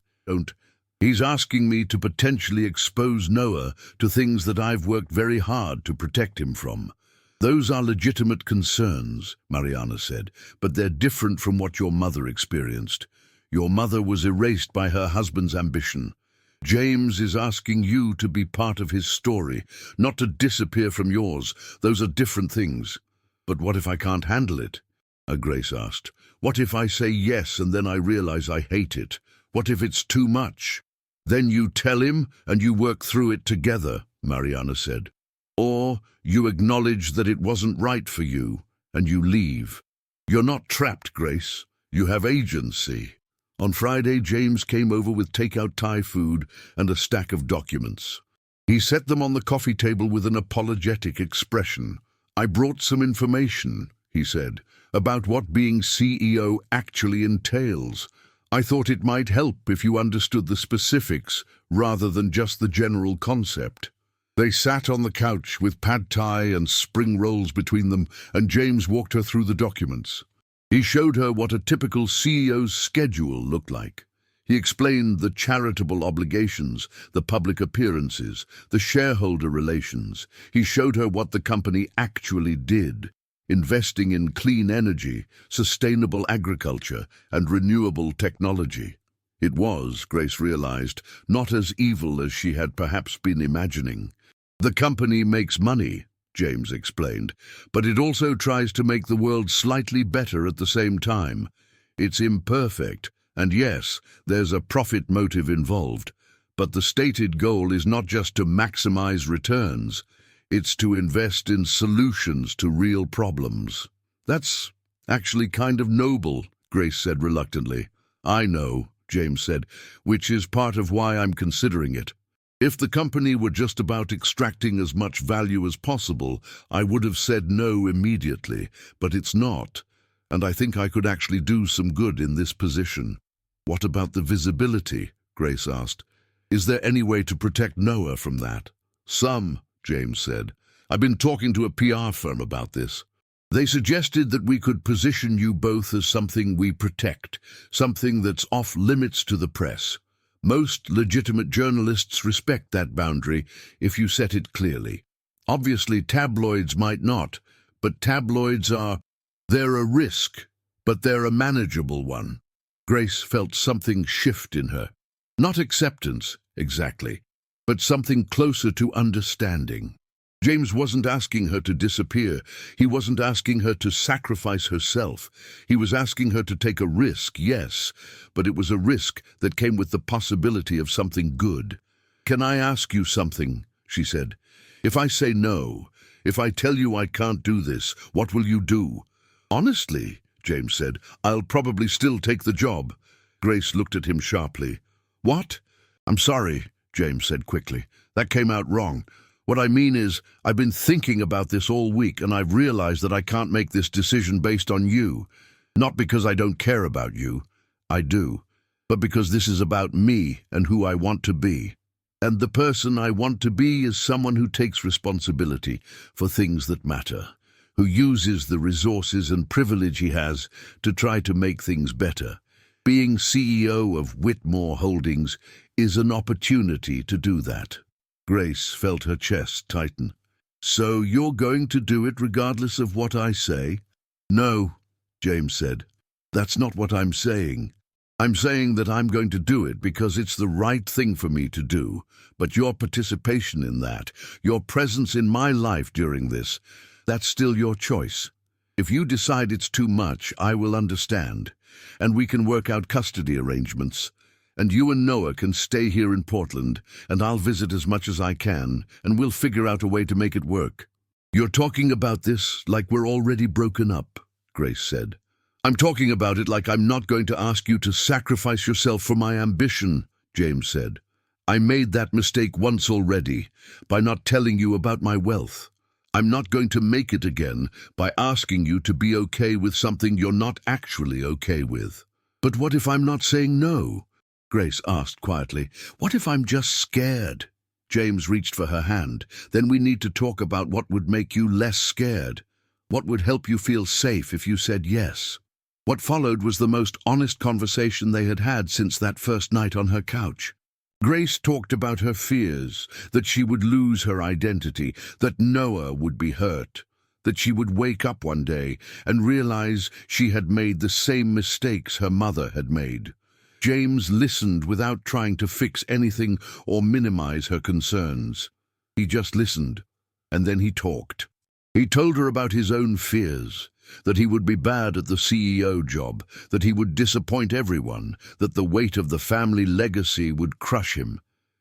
He's asking me to potentially expose Noah to things that I've worked very hard to protect him from. Those are legitimate concerns, Mariana said, but they're different from what your mother experienced. Your mother was erased by her husband's ambition. James is asking you to be part of his story, not to disappear from yours. Those are different things. But what if I can't handle it? Grace asked. What if I say yes and then I realize I hate it? What if it's too much? Then you tell him and you work through it together, Mariana said. Or you acknowledge that it wasn't right for you and you leave. You're not trapped, Grace. You have agency. On Friday, James came over with takeout Thai food and a stack of documents. He set them on the coffee table with an apologetic expression. I brought some information, he said, about what being CEO actually entails. I thought it might help if you understood the specifics rather than just the general concept. They sat on the couch with pad thai and spring rolls between them, and James walked her through the documents. He showed her what a typical CEO's schedule looked like. He explained the charitable obligations, the public appearances, the shareholder relations. He showed her what the company actually did, investing in clean energy, sustainable agriculture, and renewable technology. It was, Grace realized, not as evil as she had perhaps been imagining. The company makes money, James explained, but it also tries to make the world slightly better at the same time. It's imperfect, and yes, there's a profit motive involved, but the stated goal is not just to maximize returns, it's to invest in solutions to real problems. That's actually kind of noble, Grace said reluctantly. I know, James said, which is part of why I'm considering it. If the company were just about extracting as much value as possible, I would have said no immediately, but it's not, and I think I could actually do some good in this position. What about the visibility? Grace asked. Is there any way to protect Noah from that? Some, James said. I've been talking to a PR firm about this. They suggested that we could position you both as something we protect, something that's off limits to the press. Most legitimate journalists respect that boundary if you set it clearly. Obviously, tabloids might not, but tabloids they're a risk, but they're a manageable one. Grace felt something shift in her. Not acceptance, exactly, but something closer to understanding. James wasn't asking her to disappear. He wasn't asking her to sacrifice herself. He was asking her to take a risk, yes, but it was a risk that came with the possibility of something good. Can I ask you something? She said. If I say no, if I tell you I can't do this, what will you do? Honestly, James said, I'll probably still take the job. Grace looked at him sharply. What? I'm sorry, James said quickly. That came out wrong. What I mean is, I've been thinking about this all week, and I've realized that I can't make this decision based on you. Not because I don't care about you. I do. But because this is about me and who I want to be. And the person I want to be is someone who takes responsibility for things that matter, who uses the resources and privilege he has to try to make things better. Being CEO of Whitmore Holdings is an opportunity to do that. Grace felt her chest tighten. So you're going to do it regardless of what I say? No, James said. That's not what I'm saying. I'm saying that I'm going to do it because it's the right thing for me to do. But your participation in that, your presence in my life during this, that's still your choice. If you decide it's too much, I will understand. And we can work out custody arrangements. And you and Noah can stay here in Portland, and I'll visit as much as I can, and we'll figure out a way to make it work. You're talking about this like we're already broken up, Grace said. I'm talking about it like I'm not going to ask you to sacrifice yourself for my ambition, James said. I made that mistake once already, by not telling you about my wealth. I'm not going to make it again by asking you to be okay with something you're not actually okay with. But what if I'm not saying no? Grace asked quietly. What if I'm just scared? James reached for her hand. Then we need to talk about what would make you less scared. What would help you feel safe if you said yes? What followed was the most honest conversation they had had since that first night on her couch. Grace talked about her fears, that she would lose her identity, that Noah would be hurt, that she would wake up one day and realize she had made the same mistakes her mother had made. James listened without trying to fix anything or minimize her concerns. He just listened, and then he talked. He told her about his own fears, that he would be bad at the CEO job, that he would disappoint everyone, that the weight of the family legacy would crush him.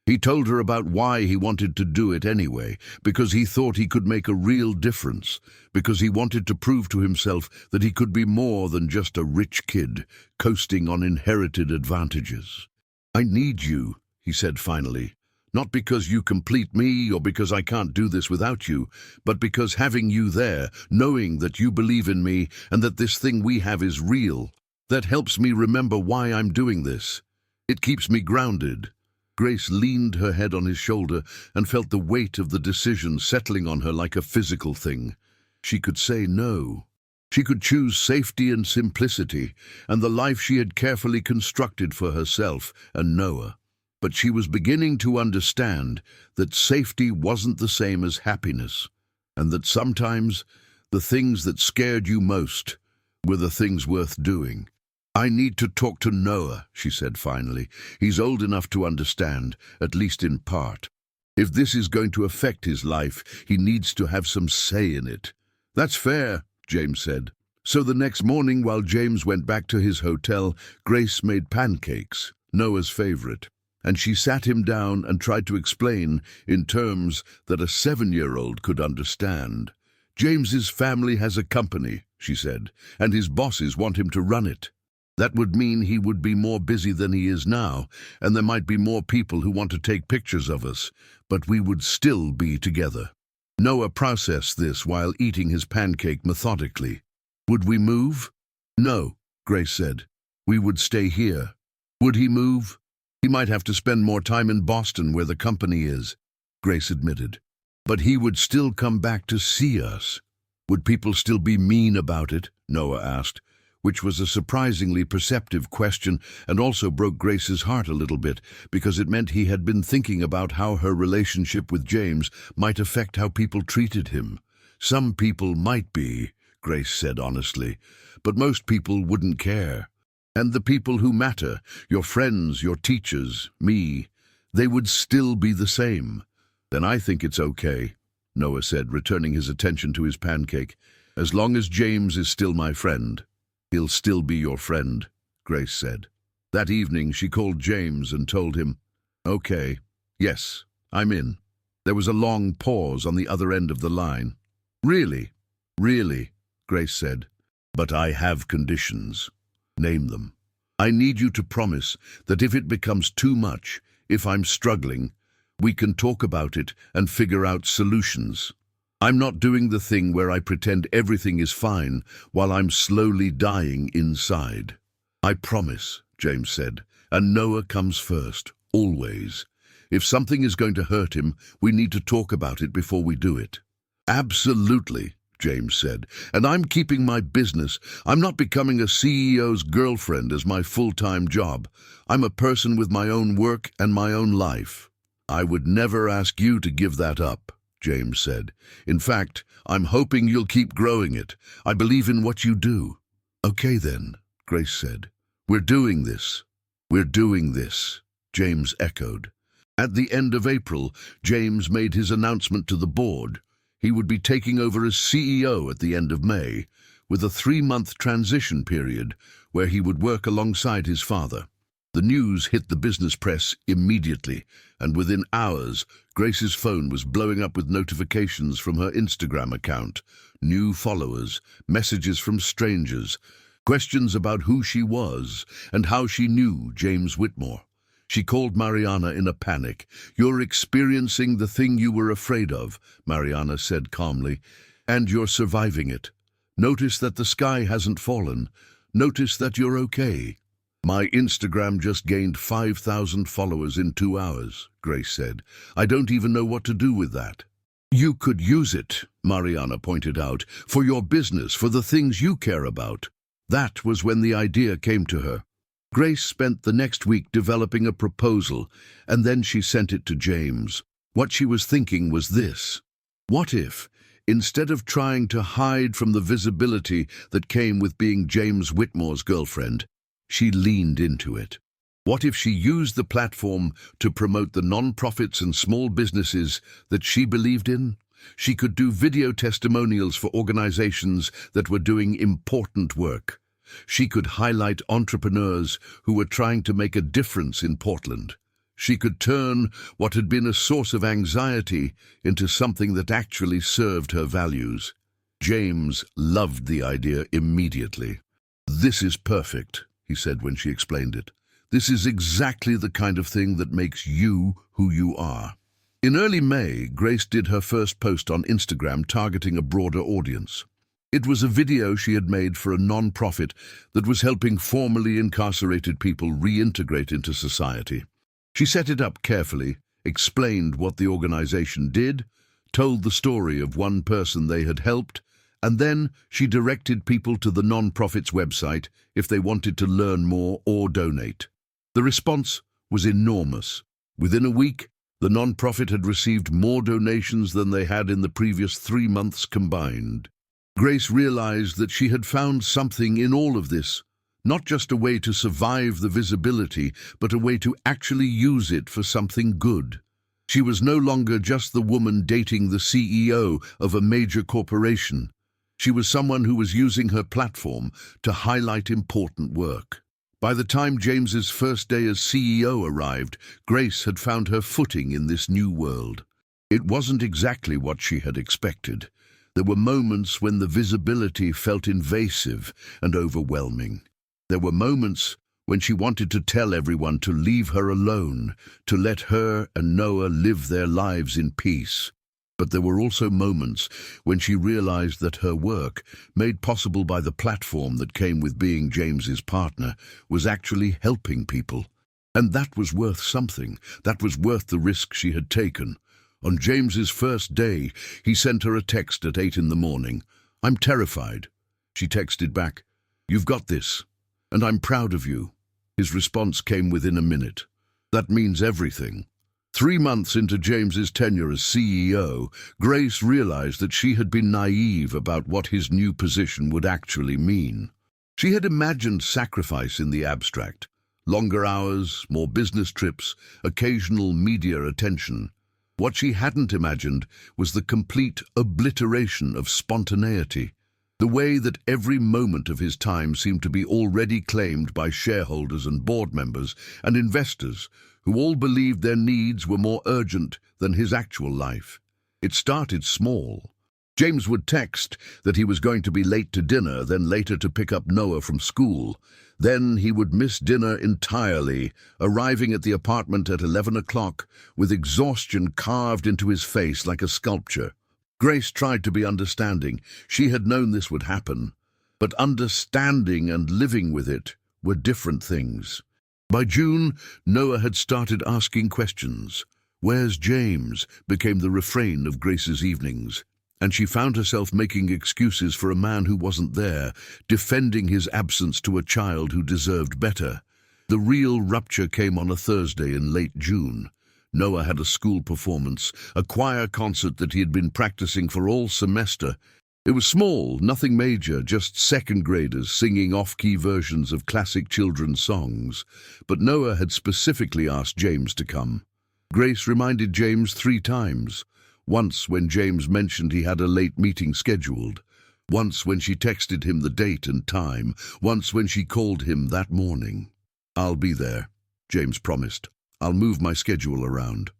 He told her about why he wanted to do it anyway, because he thought he could make a real difference, because he wanted to prove to himself that he could be more than just a rich kid, coasting on inherited advantages. "I need you," he said finally, "not because you complete me or because I can't do this without you, but because having you there, knowing that you believe in me and that this thing we have is real, that helps me remember why I'm doing this. It keeps me grounded." Grace leaned her head on his shoulder and felt the weight of the decision settling on her like a physical thing. She could say no. She could choose safety and simplicity and the life she had carefully constructed for herself and Noah. But she was beginning to understand that safety wasn't the same as happiness, and that sometimes the things that scared you most were the things worth doing. "I need to talk to Noah," she said finally. "He's old enough to understand, at least in part. If this is going to affect his life, he needs to have some say in it." "That's fair," James said. So the next morning, while James went back to his hotel, Grace made pancakes, Noah's favorite, and she sat him down and tried to explain in terms that a 7-year-old could understand. "James's family has a company," she said, "and his bosses want him to run it. That would mean he would be more busy than he is now, and there might be more people who want to take pictures of us, but we would still be together." Noah processed this while eating his pancake methodically. "Would we move?" "No," Grace said. "We would stay here." "Would he move?" "He might have to spend more time in Boston where the company is," Grace admitted. "But he would still come back to see us." "Would people still be mean about it?" Noah asked, which was a surprisingly perceptive question and also broke Grace's heart a little bit because it meant he had been thinking about how her relationship with James might affect how people treated him. "Some people might be," Grace said honestly, "but most people wouldn't care. And the people who matter, your friends, your teachers, me, they would still be the same." "Then I think it's okay," Noah said, returning his attention to his pancake. "As long as James is still my friend." "He'll still be your friend," Grace said. That evening she called James and told him, "Okay, yes, I'm in." There was a long pause on the other end of the line. "Really?" "Really," Grace said. "But I have conditions." "Name them." "I need you to promise that if it becomes too much, if I'm struggling, we can talk about it and figure out solutions. I'm not doing the thing where I pretend everything is fine while I'm slowly dying inside." "I promise," James said, "and Noah comes first, always. If something is going to hurt him, we need to talk about it before we do it." "Absolutely," James said, "and I'm keeping my business. I'm not becoming a CEO's girlfriend as my full-time job. I'm a person with my own work and my own life." "I would never ask you to give that up," James said. "In fact, I'm hoping you'll keep growing it. I believe in what you do." "Okay then," Grace said. "We're doing this." "We're doing this," James echoed. At the end of April, James made his announcement to the board. He would be taking over as CEO at the end of May, with a 3-month transition period where he would work alongside his father. The news hit the business press immediately, and within hours, Grace's phone was blowing up with notifications from her Instagram account, new followers, messages from strangers, questions about who she was and how she knew James Whitmore. She called Mariana in a panic. "You're experiencing the thing you were afraid of," Mariana said calmly, "and you're surviving it. Notice that the sky hasn't fallen. Notice that you're okay." "My Instagram just gained 5,000 followers in 2 hours, Grace said. "I don't even know what to do with that." "You could use it," Mariana pointed out, "for your business, for the things you care about." That was when the idea came to her. Grace spent the next week developing a proposal, and then she sent it to James. What she was thinking was this: what if, instead of trying to hide from the visibility that came with being James Whitmore's girlfriend, she leaned into it? What if she used the platform to promote the non-profits and small businesses that she believed in? She could do video testimonials for organizations that were doing important work. She could highlight entrepreneurs who were trying to make a difference in Portland. She could turn what had been a source of anxiety into something that actually served her values. James loved the idea immediately. "This is perfect," he said when she explained it. "This is exactly the kind of thing that makes you who you are." In early May, Grace did her first post on Instagram targeting a broader audience. It was a video she had made for a non-profit that was helping formerly incarcerated people reintegrate into society. She set it up carefully, explained what the organization did, told the story of one person they had helped, and then she directed people to the non-profit's website if they wanted to learn more or donate. The response was enormous. Within a week, the non-profit had received more donations than they had in the previous 3 months combined. Grace realized that she had found something in all of this, not just a way to survive the visibility, but a way to actually use it for something good. She was no longer just the woman dating the CEO of a major corporation. She was someone who was using her platform to highlight important work. By the time James's first day as CEO arrived, Grace had found her footing in this new world. It wasn't exactly what she had expected. There were moments when the visibility felt invasive and overwhelming. There were moments when she wanted to tell everyone to leave her alone, to let her and Noah live their lives in peace. But there were also moments when she realized that her work, made possible by the platform that came with being James's partner, was actually helping people. And that was worth something. That was worth the risk she had taken. On James's first day, he sent her a text at 8 in the morning. "I'm terrified." She texted back, "You've got this, and I'm proud of you." His response came within a minute. That means everything. 3 months into James's tenure as CEO, Grace realized that she had been naive about what his new position would actually mean. She had imagined sacrifice in the abstract. Longer hours, more business trips, occasional media attention. What she hadn't imagined was the complete obliteration of spontaneity. The way that every moment of his time seemed to be already claimed by shareholders and board members and investors who all believed their needs were more urgent than his actual life. It started small. James would text that he was going to be late to dinner, then later to pick up Noah from school. Then he would miss dinner entirely, arriving at the apartment at 11 o'clock with exhaustion carved into his face like a sculpture. Grace tried to be understanding. She had known this would happen. But understanding and living with it were different things. By June, Noah had started asking questions. "Where's James?" became the refrain of Grace's evenings. And she found herself making excuses for a man who wasn't there, defending his absence to a child who deserved better. The real rupture came on a Thursday in late June. Noah had a school performance, a choir concert that he had been practicing for all semester. It was small, nothing major, just second graders singing off-key versions of classic children's songs. But Noah had specifically asked James to come. Grace reminded James 3 times. Once when James mentioned he had a late meeting scheduled. Once when she texted him the date and time. Once when she called him that morning. "I'll be there," James promised. "I'll move my schedule around."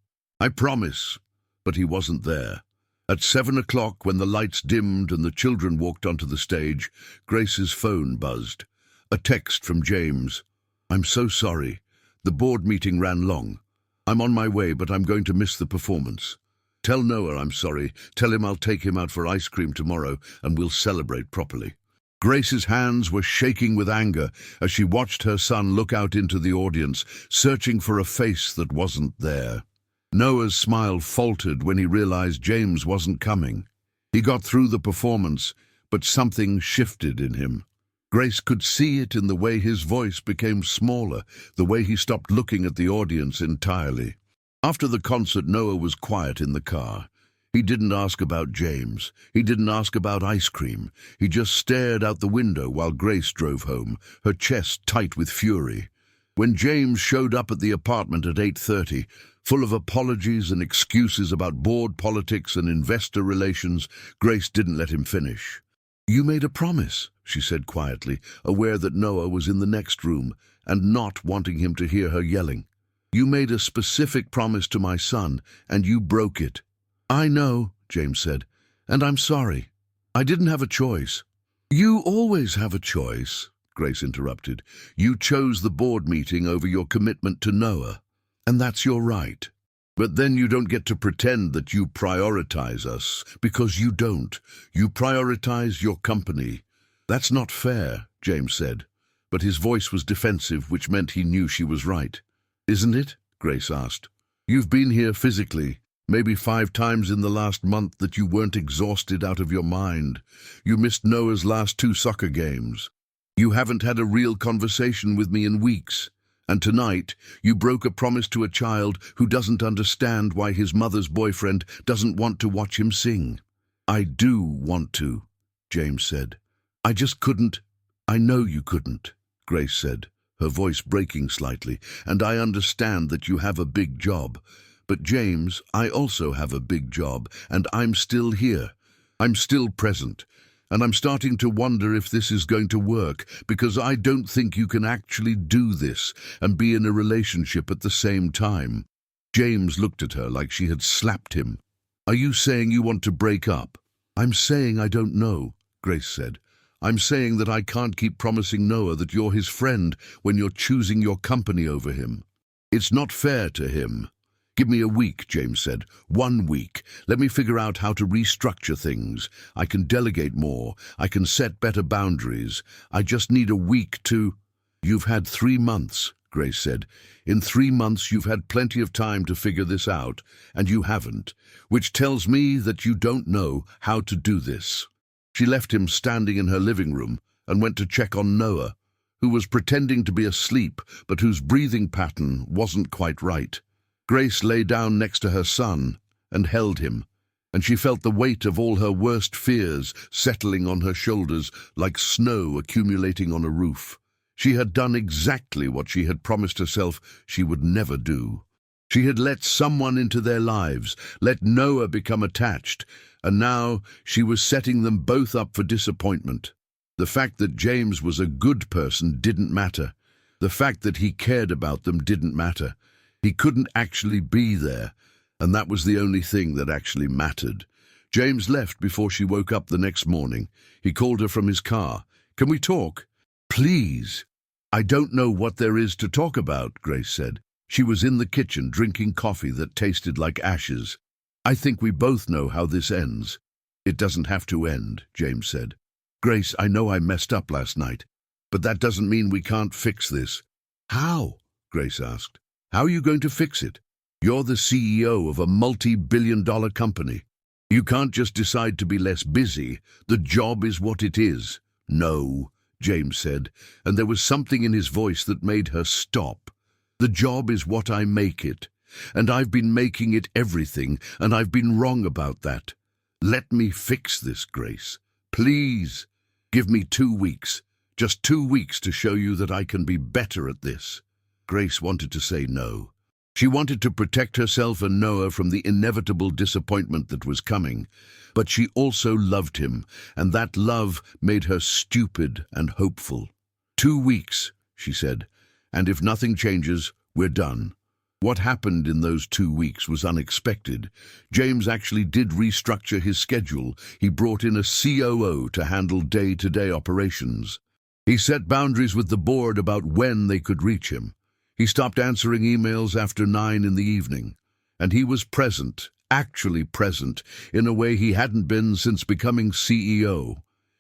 "I promise." But he wasn't there. At 7 o'clock, when the lights dimmed and the children walked onto the stage, Grace's phone buzzed. A text from James. "I'm so sorry. The board meeting ran long. I'm on my way, but I'm going to miss the performance. Tell Noah I'm sorry. Tell him I'll take him out for ice cream tomorrow and we'll celebrate properly." Grace's hands were shaking with anger as she watched her son look out into the audience, searching for a face that wasn't there. Noah's smile faltered when he realized James wasn't coming. He got through the performance, but something shifted in him. Grace could see it in the way his voice became smaller, the way he stopped looking at the audience entirely. After the concert, Noah was quiet in the car. He didn't ask about James. He didn't ask about ice cream. He just stared out the window while Grace drove home, her chest tight with fury. When James showed up at the apartment at 8:30, full of apologies and excuses about board politics and investor relations, Grace didn't let him finish. "You made a promise," she said quietly, aware that Noah was in the next room and not wanting him to hear her yelling. You made a specific promise to my son, and you broke it. I know, James said, and I'm sorry. I didn't have a choice. You always have a choice, Grace interrupted. You chose the board meeting over your commitment to Noah, and that's your right. But then you don't get to pretend that you prioritize us, because you don't. You prioritize your company. That's not fair, James said, but his voice was defensive, which meant he knew she was right. Isn't it? Grace asked. You've been here physically, maybe 5 times in the last month that you weren't exhausted out of your mind. You missed Noah's last 2 soccer games. You haven't had a real conversation with me in weeks. And tonight, you broke a promise to a child who doesn't understand why his mother's boyfriend doesn't want to watch him sing. I do want to, James said. I just couldn't. I know you couldn't, Grace said, her voice breaking slightly, and I understand that you have a big job. But James, I also have a big job, and I'm still here. I'm still present. And I'm starting to wonder if this is going to work, because I don't think you can actually do this and be in a relationship at the same time. James looked at her like she had slapped him. Are you saying you want to break up? I'm saying I don't know, Grace said. I'm saying that I can't keep promising Noah that you're his friend when you're choosing your company over him. It's not fair to him. Give me a week, James said. 1 week. Let me figure out how to restructure things. I can delegate more. I can set better boundaries. I just need a week to... You've had 3 months, Grace said. In 3 months you've had plenty of time to figure this out, and you haven't, which tells me that you don't know how to do this. She left him standing in her living room and went to check on Noah, who was pretending to be asleep but whose breathing pattern wasn't quite right. Grace lay down next to her son and held him, and she felt the weight of all her worst fears settling on her shoulders like snow accumulating on a roof. She had done exactly what she had promised herself she would never do. She had let someone into their lives, let Noah become attached, and now she was setting them both up for disappointment. The fact that James was a good person didn't matter. The fact that he cared about them didn't matter. He couldn't actually be there, and that was the only thing that actually mattered. James left before she woke up the next morning. He called her from his car. Can we talk? Please. I don't know what there is to talk about, Grace said. She was in the kitchen drinking coffee that tasted like ashes. I think we both know how this ends. It doesn't have to end, James said. Grace, I know I messed up last night, but that doesn't mean we can't fix this. How? Grace asked. How are you going to fix it? You're the CEO of a multi-billion-dollar company. You can't just decide to be less busy. The job is what it is. No, James said, and there was something in his voice that made her stop. The job is what I make it, and I've been making it everything, and I've been wrong about that. Let me fix this, Grace. Please, give me 2 weeks. Just 2 weeks to show you that I can be better at this. Grace wanted to say no. She wanted to protect herself and Noah from the inevitable disappointment that was coming, but she also loved him, and that love made her stupid and hopeful. 2 weeks, she said, and if nothing changes, we're done. What happened in those 2 weeks was unexpected. James actually did restructure his schedule. He brought in a COO to handle day-to-day operations. He set boundaries with the board about when they could reach him. He stopped answering emails after 9 in the evening, and he was present, actually present, in a way he hadn't been since becoming CEO.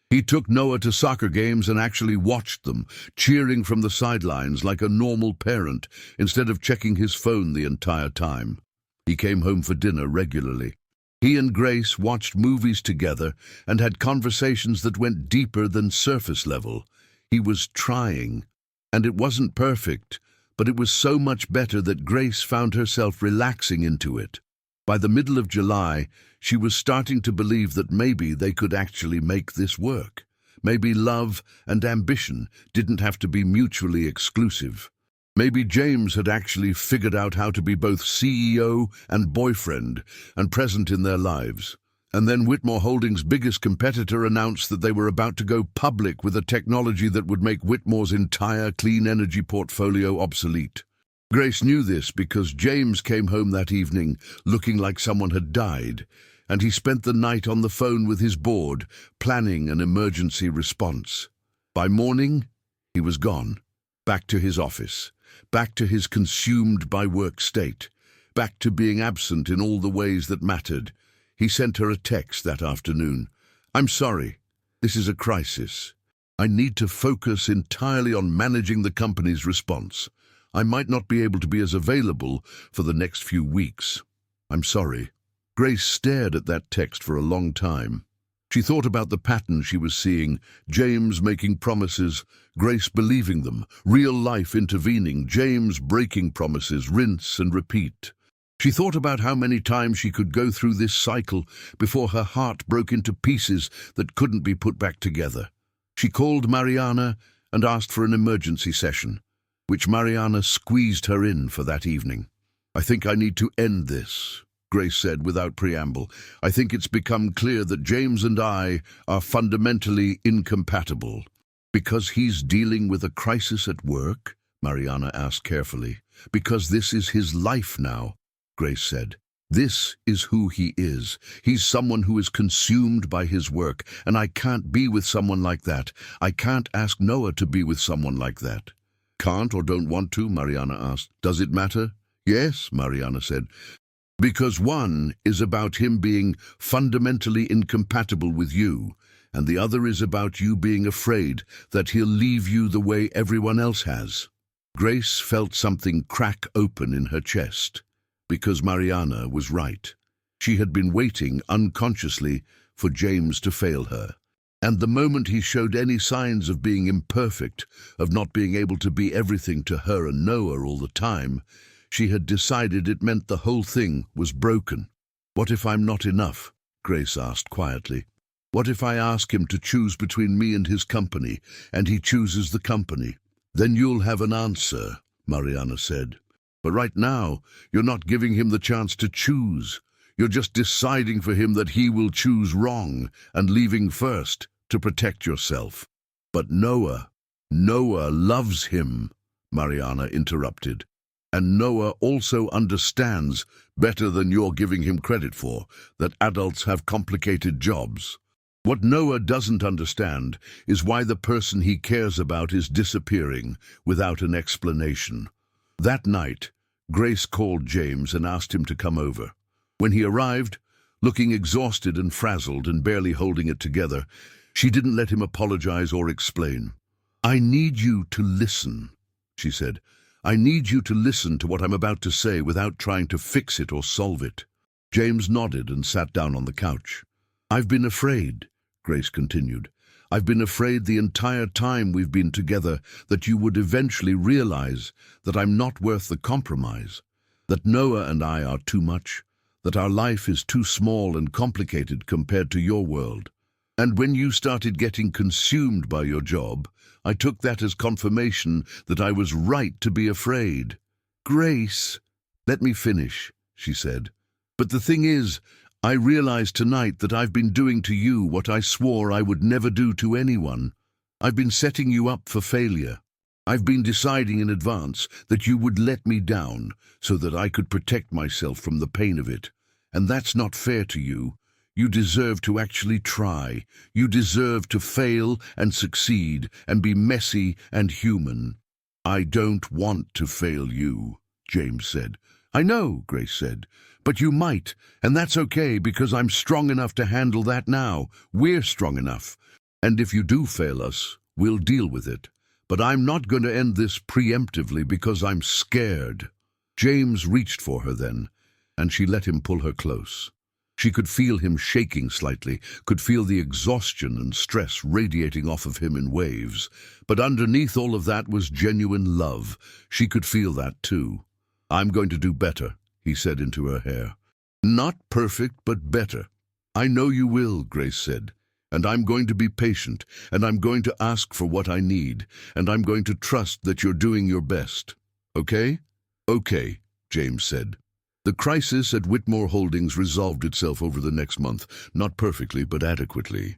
He took Noah to soccer games and actually watched them, cheering from the sidelines like a normal parent, instead of checking his phone the entire time. He came home for dinner regularly. He and Grace watched movies together and had conversations that went deeper than surface level. He was trying, and it wasn't perfect, but it was so much better that Grace found herself relaxing into it. By the middle of July, she was starting to believe that maybe they could actually make this work. Maybe love and ambition didn't have to be mutually exclusive. Maybe James had actually figured out how to be both CEO and boyfriend and present in their lives. And then Whitmore Holdings' biggest competitor announced that they were about to go public with a technology that would make Whitmore's entire clean energy portfolio obsolete. Grace knew this because James came home that evening looking like someone had died, and he spent the night on the phone with his board, planning an emergency response. By morning, he was gone, back to his office, back to his consumed-by-work state, back to being absent in all the ways that mattered. He sent her a text that afternoon. "I'm sorry. This is a crisis. I need to focus entirely on managing the company's response. I might not be able to be as available for the next few weeks. I'm sorry." Grace stared at that text for a long time. She thought about the pattern she was seeing, James making promises, Grace believing them, real life intervening, James breaking promises, rinse and repeat. She thought about how many times she could go through this cycle before her heart broke into pieces that couldn't be put back together. She called Mariana and asked for an emergency session, which Mariana squeezed her in for that evening. "I think I need to end this," Grace said without preamble. "I think it's become clear that James and I are fundamentally incompatible." "Because he's dealing with a crisis at work?" Mariana asked carefully. "Because this is his life now," Grace said. "This is who he is. He's someone who is consumed by his work, and I can't be with someone like that. I can't ask Noah to be with someone like that." "Can't or don't want to?" Mariana asked. "Does it matter?" "Yes," Mariana said. "Because one is about him being fundamentally incompatible with you, and the other is about you being afraid that he'll leave you the way everyone else has." Grace felt something crack open in her chest, because Mariana was right. She had been waiting unconsciously for James to fail her. And the moment he showed any signs of being imperfect, of not being able to be everything to her and Noah all the time, she had decided it meant the whole thing was broken. "What if I'm not enough?" Grace asked quietly. "What if I ask him to choose between me and his company, and he chooses the company?" "Then you'll have an answer," Mariana said. "But right now, you're not giving him the chance to choose. You're just deciding for him that he will choose wrong and leaving first to protect yourself." "But Noah loves him," Mariana interrupted. "And Noah also understands, better than you're giving him credit for, that adults have complicated jobs. What Noah doesn't understand is why the person he cares about is disappearing without an explanation." That night, Grace called James and asked him to come over. When he arrived, looking exhausted and frazzled and barely holding it together, she didn't let him apologize or explain. "I need you to listen," she said. "I need you to listen to what I'm about to say without trying to fix it or solve it." James nodded and sat down on the couch. "I've been afraid," Grace continued. "I've been afraid the entire time we've been together that you would eventually realize that I'm not worth the compromise, that Noah and I are too much, that our life is too small and complicated compared to your world. And when you started getting consumed by your job, I took that as confirmation that I was right to be afraid." "Grace, let me finish," she said. "But the thing is, I realize tonight that I've been doing to you what I swore I would never do to anyone. I've been setting you up for failure. I've been deciding in advance that you would let me down so that I could protect myself from the pain of it. And that's not fair to you. You deserve to actually try. You deserve to fail and succeed and be messy and human." "I don't want to fail you," James said. "I know," Grace said, "but you might, and that's okay because I'm strong enough to handle that now. We're strong enough. And if you do fail us, we'll deal with it. But I'm not going to end this preemptively because I'm scared." James reached for her then, and she let him pull her close. She could feel him shaking slightly, could feel the exhaustion and stress radiating off of him in waves. But underneath all of that was genuine love. She could feel that too. "I'm going to do better," he said into her hair. "Not perfect, but better." "I know you will," Grace said. "And I'm going to be patient, and I'm going to ask for what I need, and I'm going to trust that you're doing your best. Okay?" "Okay," James said. The crisis at Whitmore Holdings resolved itself over the next month, not perfectly but adequately.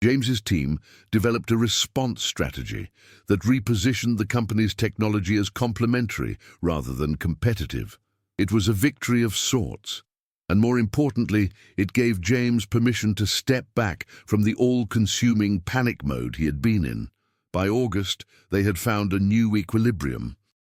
James's team developed a response strategy that repositioned the company's technology as complementary rather than competitive. It was a victory of sorts, and more importantly, it gave James permission to step back from the all-consuming panic mode he had been in. By August, they had found a new equilibrium.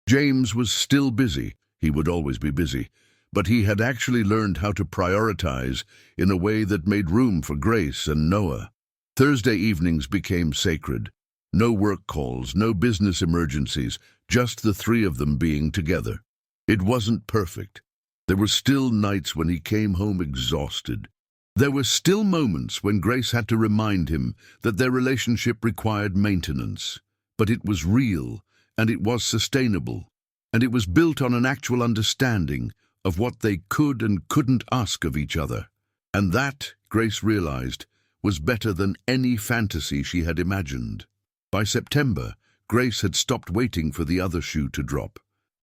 James was still busy. He would always be busy. But he had actually learned how to prioritize in a way that made room for Grace and Noah. Thursday evenings became sacred. No work calls, no business emergencies, just the three of them being together. It wasn't perfect. There were still nights when he came home exhausted. There were still moments when Grace had to remind him that their relationship required maintenance. But it was real, and it was sustainable, and it was built on an actual understanding of what they could and couldn't ask of each other. And that, Grace realized, was better than any fantasy she had imagined. By September, Grace had stopped waiting for the other shoe to drop.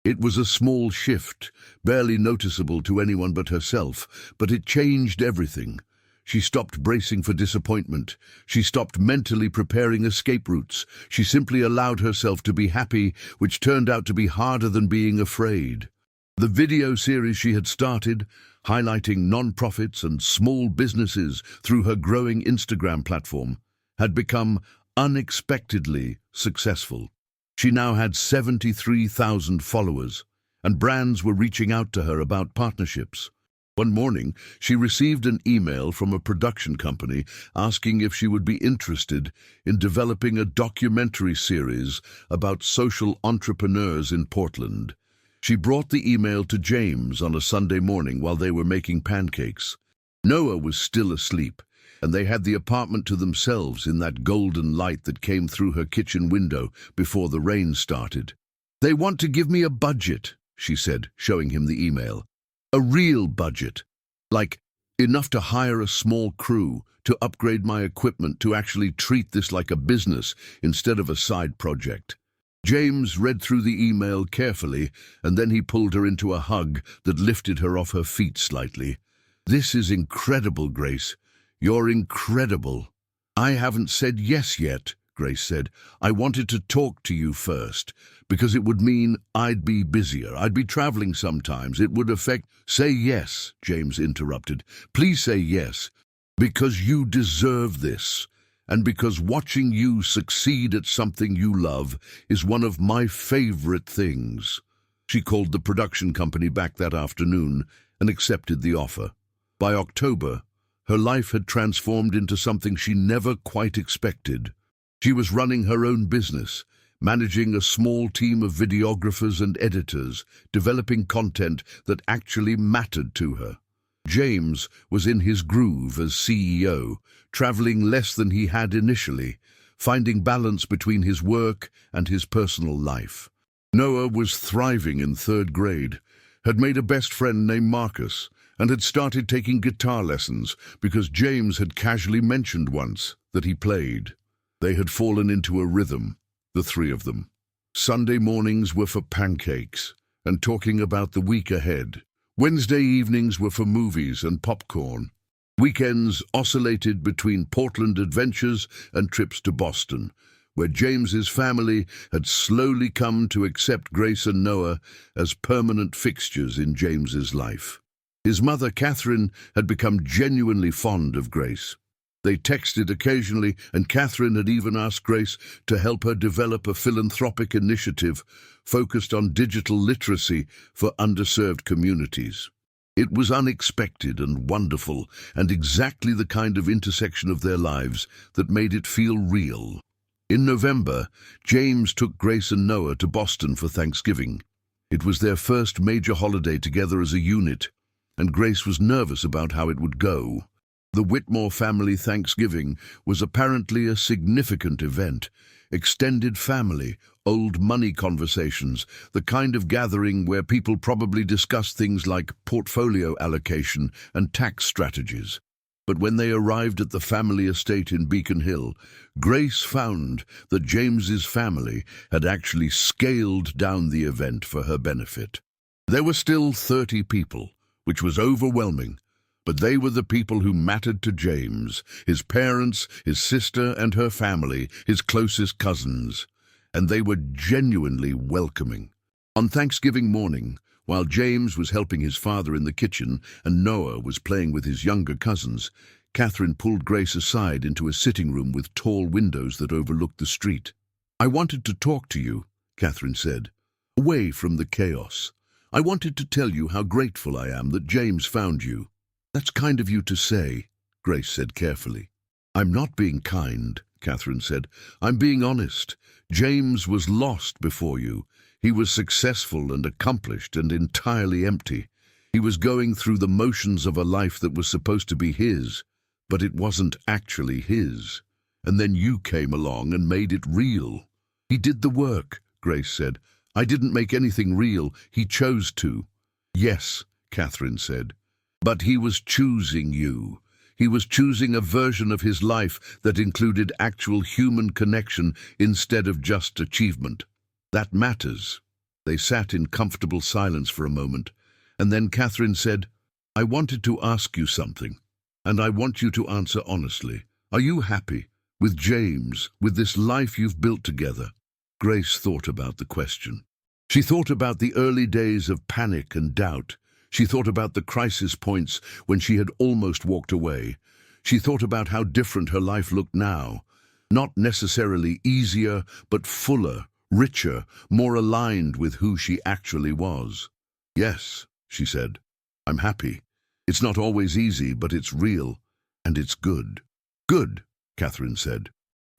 It was a small shift, barely noticeable to anyone but herself, but it changed everything. She stopped bracing for disappointment. She stopped mentally preparing escape routes. She simply allowed herself to be happy, which turned out to be harder than being afraid. The video series she had started, highlighting non-profits and small businesses through her growing Instagram platform, had become unexpectedly successful. She now had 73,000 followers, and brands were reaching out to her about partnerships. One morning, she received an email from a production company asking if she would be interested in developing a documentary series about social entrepreneurs in Portland. She brought the email to James on a Sunday morning while they were making pancakes. Noah was still asleep, and they had the apartment to themselves in that golden light that came through her kitchen window before the rain started. "They want to give me a budget," she said, showing him the email. "A real budget. Like, enough to hire a small crew, to upgrade my equipment, to actually treat this like a business instead of a side project." James read through the email carefully, and then he pulled her into a hug that lifted her off her feet slightly. "This is incredible, Grace. You're incredible." "I haven't said yes yet," Grace said. "I wanted to talk to you first, because it would mean I'd be busier. I'd be traveling sometimes. It would affect—" "Say yes," James interrupted. "Please say yes, because you deserve this. And because watching you succeed at something you love is one of my favorite things." She called the production company back that afternoon and accepted the offer. By October, her life had transformed into something she never quite expected. She was running her own business, managing a small team of videographers and editors, developing content that actually mattered to her. James was in his groove as CEO, traveling less than he had initially, finding balance between his work and his personal life. Noah was thriving in third grade, had made a best friend named Marcus, and had started taking guitar lessons because James had casually mentioned once that he played. They had fallen into a rhythm, the three of them. Sunday mornings were for pancakes and talking about the week ahead. Wednesday evenings were for movies and popcorn. Weekends oscillated between Portland adventures and trips to Boston, where James's family had slowly come to accept Grace and Noah as permanent fixtures in James's life. His mother, Catherine, had become genuinely fond of Grace. They texted occasionally, and Catherine had even asked Grace to help her develop a philanthropic initiative focused on digital literacy for underserved communities. It was unexpected and wonderful, and exactly the kind of intersection of their lives that made it feel real. In November, James took Grace and Noah to Boston for Thanksgiving. It was their first major holiday together as a unit, and Grace was nervous about how it would go. The Whitmore family Thanksgiving was apparently a significant event. Extended family, old money conversations, the kind of gathering where people probably discuss things like portfolio allocation and tax strategies. But when they arrived at the family estate in Beacon Hill, Grace found that James's family had actually scaled down the event for her benefit. There were still 30 people, which was overwhelming, But they were the people who mattered to James, his parents, his sister and her family, his closest cousins. And they were genuinely welcoming. On Thanksgiving morning, while James was helping his father in the kitchen and Noah was playing with his younger cousins, Catherine pulled Grace aside into a sitting room with tall windows that overlooked the street. "I wanted to talk to you," Catherine said, "away from the chaos. I wanted to tell you how grateful I am that James found you." "That's kind of you to say," Grace said carefully. "I'm not being kind," Catherine said. "I'm being honest. James was lost before you. He was successful and accomplished and entirely empty. He was going through the motions of a life that was supposed to be his, but it wasn't actually his. And then you came along and made it real." "He did the work," Grace said. "I didn't make anything real. He chose to." "Yes," Catherine said, "but he was choosing you. He was choosing a version of his life that included actual human connection instead of just achievement. That matters." They sat in comfortable silence for a moment, and then Catherine said, "I wanted to ask you something, and I want you to answer honestly. Are you happy with James, with this life you've built together?" Grace thought about the question. She thought about the early days of panic and doubt. She thought about the crisis points when she had almost walked away. She thought about how different her life looked now. Not necessarily easier, but fuller, richer, more aligned with who she actually was. "Yes," she said, "I'm happy. It's not always easy, but it's real, and it's good." "Good," Catherine said,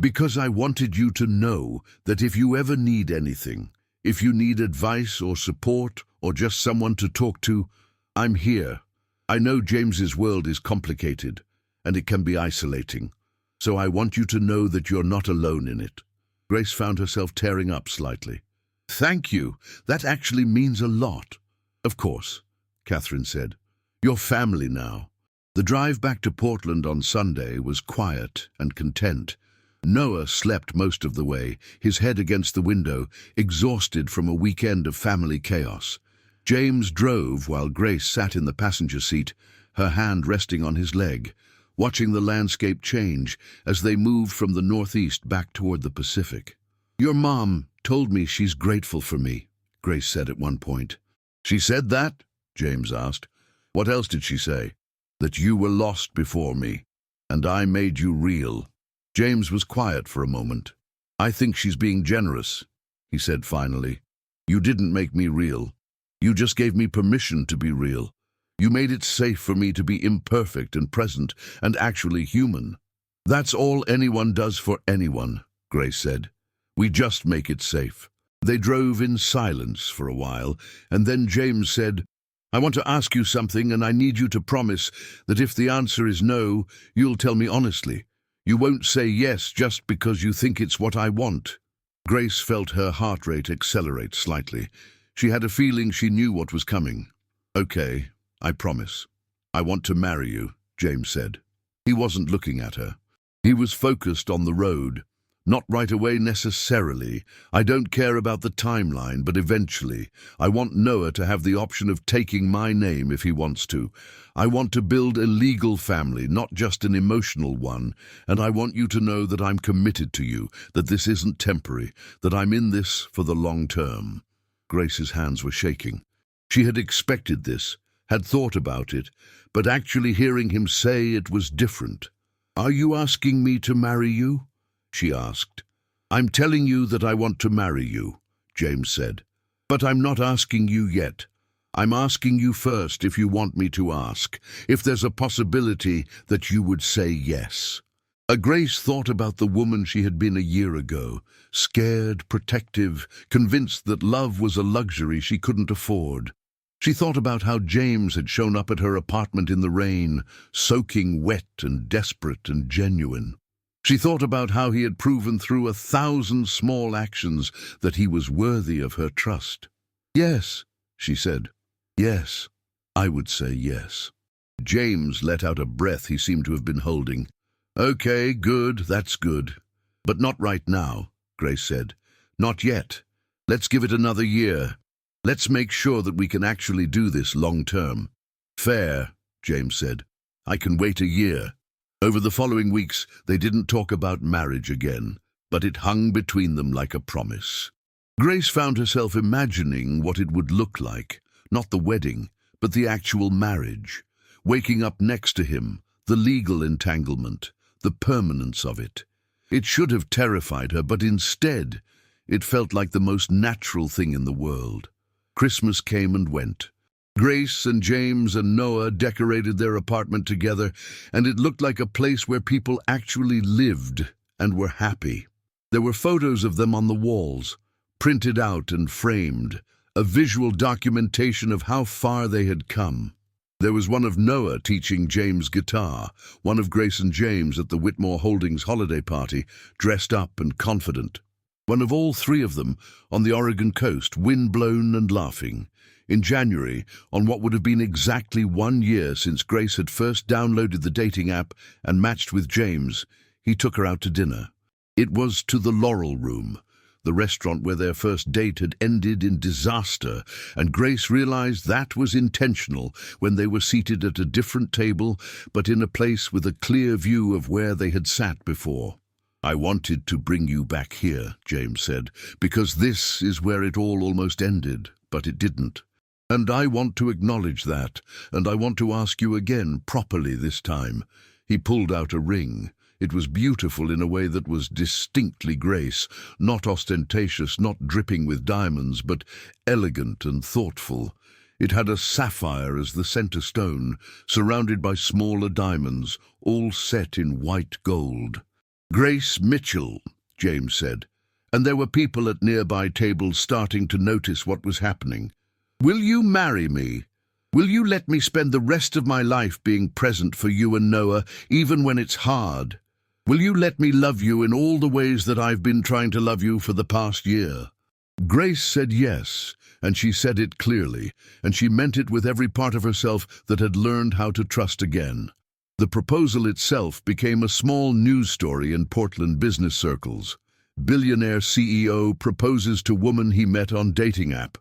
"because I wanted you to know that if you ever need anything, if you need advice or support or just someone to talk to, I'm here. I know James's world is complicated, and it can be isolating, so I want you to know that you're not alone in it." Grace found herself tearing up slightly. "Thank you. That actually means a lot." "Of course," Catherine said. "You're family now." The drive back to Portland on Sunday was quiet and content. Noah slept most of the way, his head against the window, exhausted from a weekend of family chaos. James drove while Grace sat in the passenger seat, her hand resting on his leg, watching the landscape change as they moved from the northeast back toward the Pacific. "Your mom told me she's grateful for me," Grace said at one point. "She said that?" James asked. "What else did she say?" "That you were lost before me, and I made you real." James was quiet for a moment. "I think she's being generous," he said finally. "You didn't make me real. You just gave me permission to be real. You made it safe for me to be imperfect and present and actually human." "That's all anyone does for anyone," Grace said. "We just make it safe." They drove in silence for a while, and then James said, "I want to ask you something, and I need you to promise that if the answer is no, you'll tell me honestly. You won't say yes just because you think it's what I want." Grace felt her heart rate accelerate slightly. She had a feeling she knew what was coming. "Okay, I promise. I want to marry you," James said. He wasn't looking at her. He was focused on the road. "Not right away necessarily. I don't care about the timeline, but eventually. I want Noah to have the option of taking my name if he wants to. I want to build a legal family, not just an emotional one. And I want you to know that I'm committed to you, that this isn't temporary, that I'm in this for the long term." Grace's hands were shaking. She had expected this, had thought about it, but actually hearing him say it was different. "Are you asking me to marry you?" she asked. "I'm telling you that I want to marry you," James said. "But I'm not asking you yet. I'm asking you first if you want me to ask, if there's a possibility that you would say yes." Grace thought about the woman she had been a year ago, scared, protective, convinced that love was a luxury she couldn't afford. She thought about how James had shown up at her apartment in the rain, soaking wet and desperate and genuine. She thought about how he had proven through 1,000 small actions that he was worthy of her trust. "Yes," she said. "Yes, I would say yes." James let out a breath he seemed to have been holding. "Okay, good, that's good. But not right now," Grace said. "Not yet. Let's give it another year. Let's make sure that we can actually do this long term." "Fair," James said. I can wait a year." Over the following weeks, they didn't talk about marriage again, but it hung between them like a promise. Grace found herself imagining what it would look like, not the wedding, but the actual marriage. Waking up next to him, the legal entanglement, the permanence of it. It should have terrified her, but instead, it felt like the most natural thing in the world. Christmas came and went. Grace and James and Noah decorated their apartment together, and it looked like a place where people actually lived and were happy. There were photos of them on the walls, printed out and framed, a visual documentation of how far they had come. There was one of Noah teaching James guitar, one of Grace and James at the Whitmore Holdings holiday party, dressed up and confident. One of all three of them on the Oregon coast, wind-blown and laughing. In January, on what would have been exactly 1 year since Grace had first downloaded the dating app and matched with James, he took her out to dinner. It was to the Laurel Room, the restaurant where their first date had ended in disaster, and Grace realized that was intentional when they were seated at a different table, but in a place with a clear view of where they had sat before. "I wanted to bring you back here," James said, "because this is where it all almost ended, but it didn't. And I want to acknowledge that, and I want to ask you again, properly this time." He pulled out a ring. It was beautiful in a way that was distinctly Grace, not ostentatious, not dripping with diamonds, but elegant and thoughtful. It had a sapphire as the center stone, surrounded by smaller diamonds, all set in white gold. "Grace Mitchell," James said, and there were people at nearby tables starting to notice what was happening. "Will you marry me? Will you let me spend the rest of my life being present for you and Noah, even when it's hard? Will you let me love you in all the ways that I've been trying to love you for the past year?" Grace said yes, and she said it clearly, and she meant it with every part of herself that had learned how to trust again. The proposal itself became a small news story in Portland business circles. Billionaire CEO proposes to woman he met on dating app.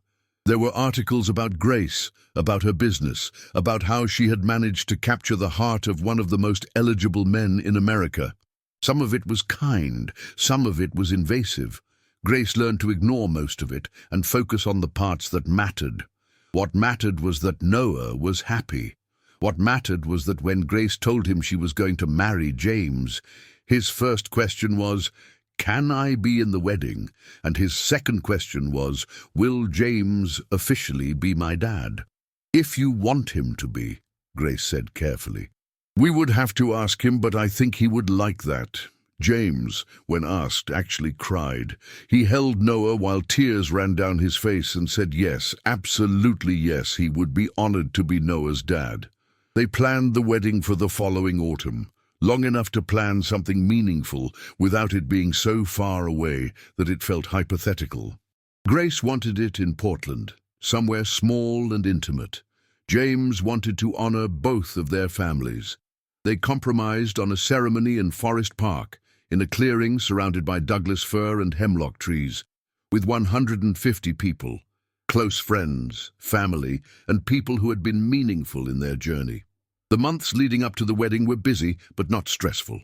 There were articles about Grace, about her business, about how she had managed to capture the heart of one of the most eligible men in America. Some of it was kind, some of it was invasive. Grace learned to ignore most of it and focus on the parts that mattered. What mattered was that Noah was happy. What mattered was that when Grace told him she was going to marry James, his first question was, "Can I be in the wedding?" And his second question was, "Will James officially be my dad?" "If you want him to be," Grace said carefully. "We would have to ask him, but I think he would like that." James, when asked, actually cried. He held Noah while tears ran down his face and said yes, absolutely yes, he would be honored to be Noah's dad. They planned the wedding for the following autumn, long enough to plan something meaningful without it being so far away that it felt hypothetical. Grace wanted it in Portland, somewhere small and intimate. James wanted to honor both of their families. They compromised on a ceremony in Forest Park, in a clearing surrounded by Douglas fir and hemlock trees, with 150 people, close friends, family, and people who had been meaningful in their journey. The months leading up to the wedding were busy, but not stressful.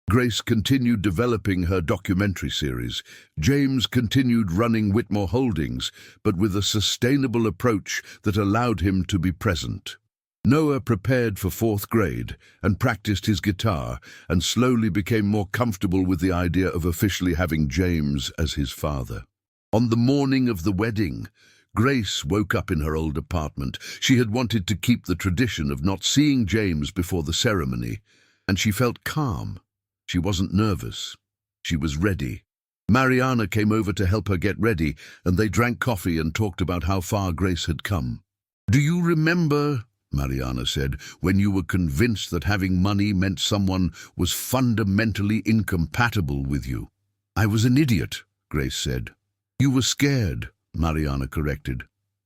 Grace continued developing her documentary series. James continued running Whitmore Holdings, but with a sustainable approach that allowed him to be present. Noah prepared for 4th grade and practiced his guitar and slowly became more comfortable with the idea of officially having James as his father. On the morning of the wedding, Grace woke up in her old apartment. She had wanted to keep the tradition of not seeing James before the ceremony, and she felt calm. She wasn't nervous. She was ready. Mariana came over to help her get ready, and they drank coffee and talked about how far Grace had come. "Do you remember," Mariana said, "when you were convinced that having money meant someone was fundamentally incompatible with you?" "I was an idiot," Grace said. "You were scared," Mariana corrected.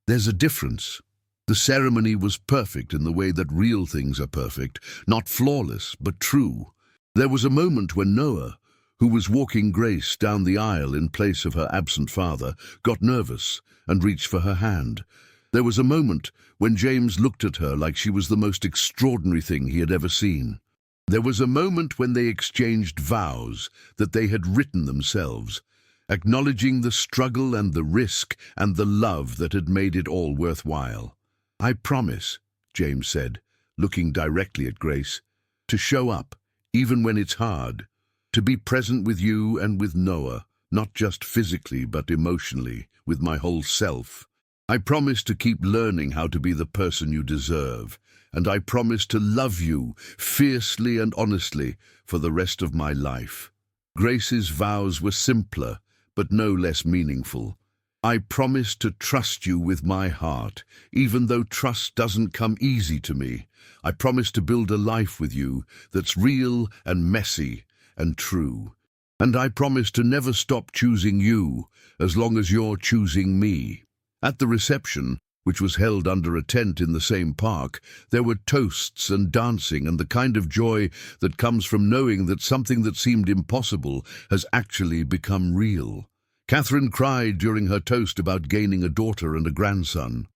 "There's a difference. The ceremony was perfect in the way that real things are perfect, not flawless, but true. There was a moment when Noah, who was walking Grace down the aisle in place of her absent father, got nervous and reached for her hand. There was a moment when James looked at her like she was the most extraordinary thing he had ever seen. There was a moment when they exchanged vows that they had written themselves, acknowledging the struggle and the risk and the love that had made it all worthwhile. "I promise," James said, looking directly at Grace, "to show up, even when it's hard, to be present with you and with Noah, not just physically but emotionally, with my whole self. I promise to keep learning how to be the person you deserve, and I promise to love you fiercely and honestly for the rest of my life." Grace's vows were simpler, but no less meaningful. "I promise to trust you with my heart, even though trust doesn't come easy to me. I promise to build a life with you that's real and messy and true. And I promise to never stop choosing you as long as you're choosing me." At the reception, which was held under a tent in the same park, there were toasts and dancing and the kind of joy that comes from knowing that something that seemed impossible has actually become real. Catherine cried during her toast about gaining a daughter and a grandson.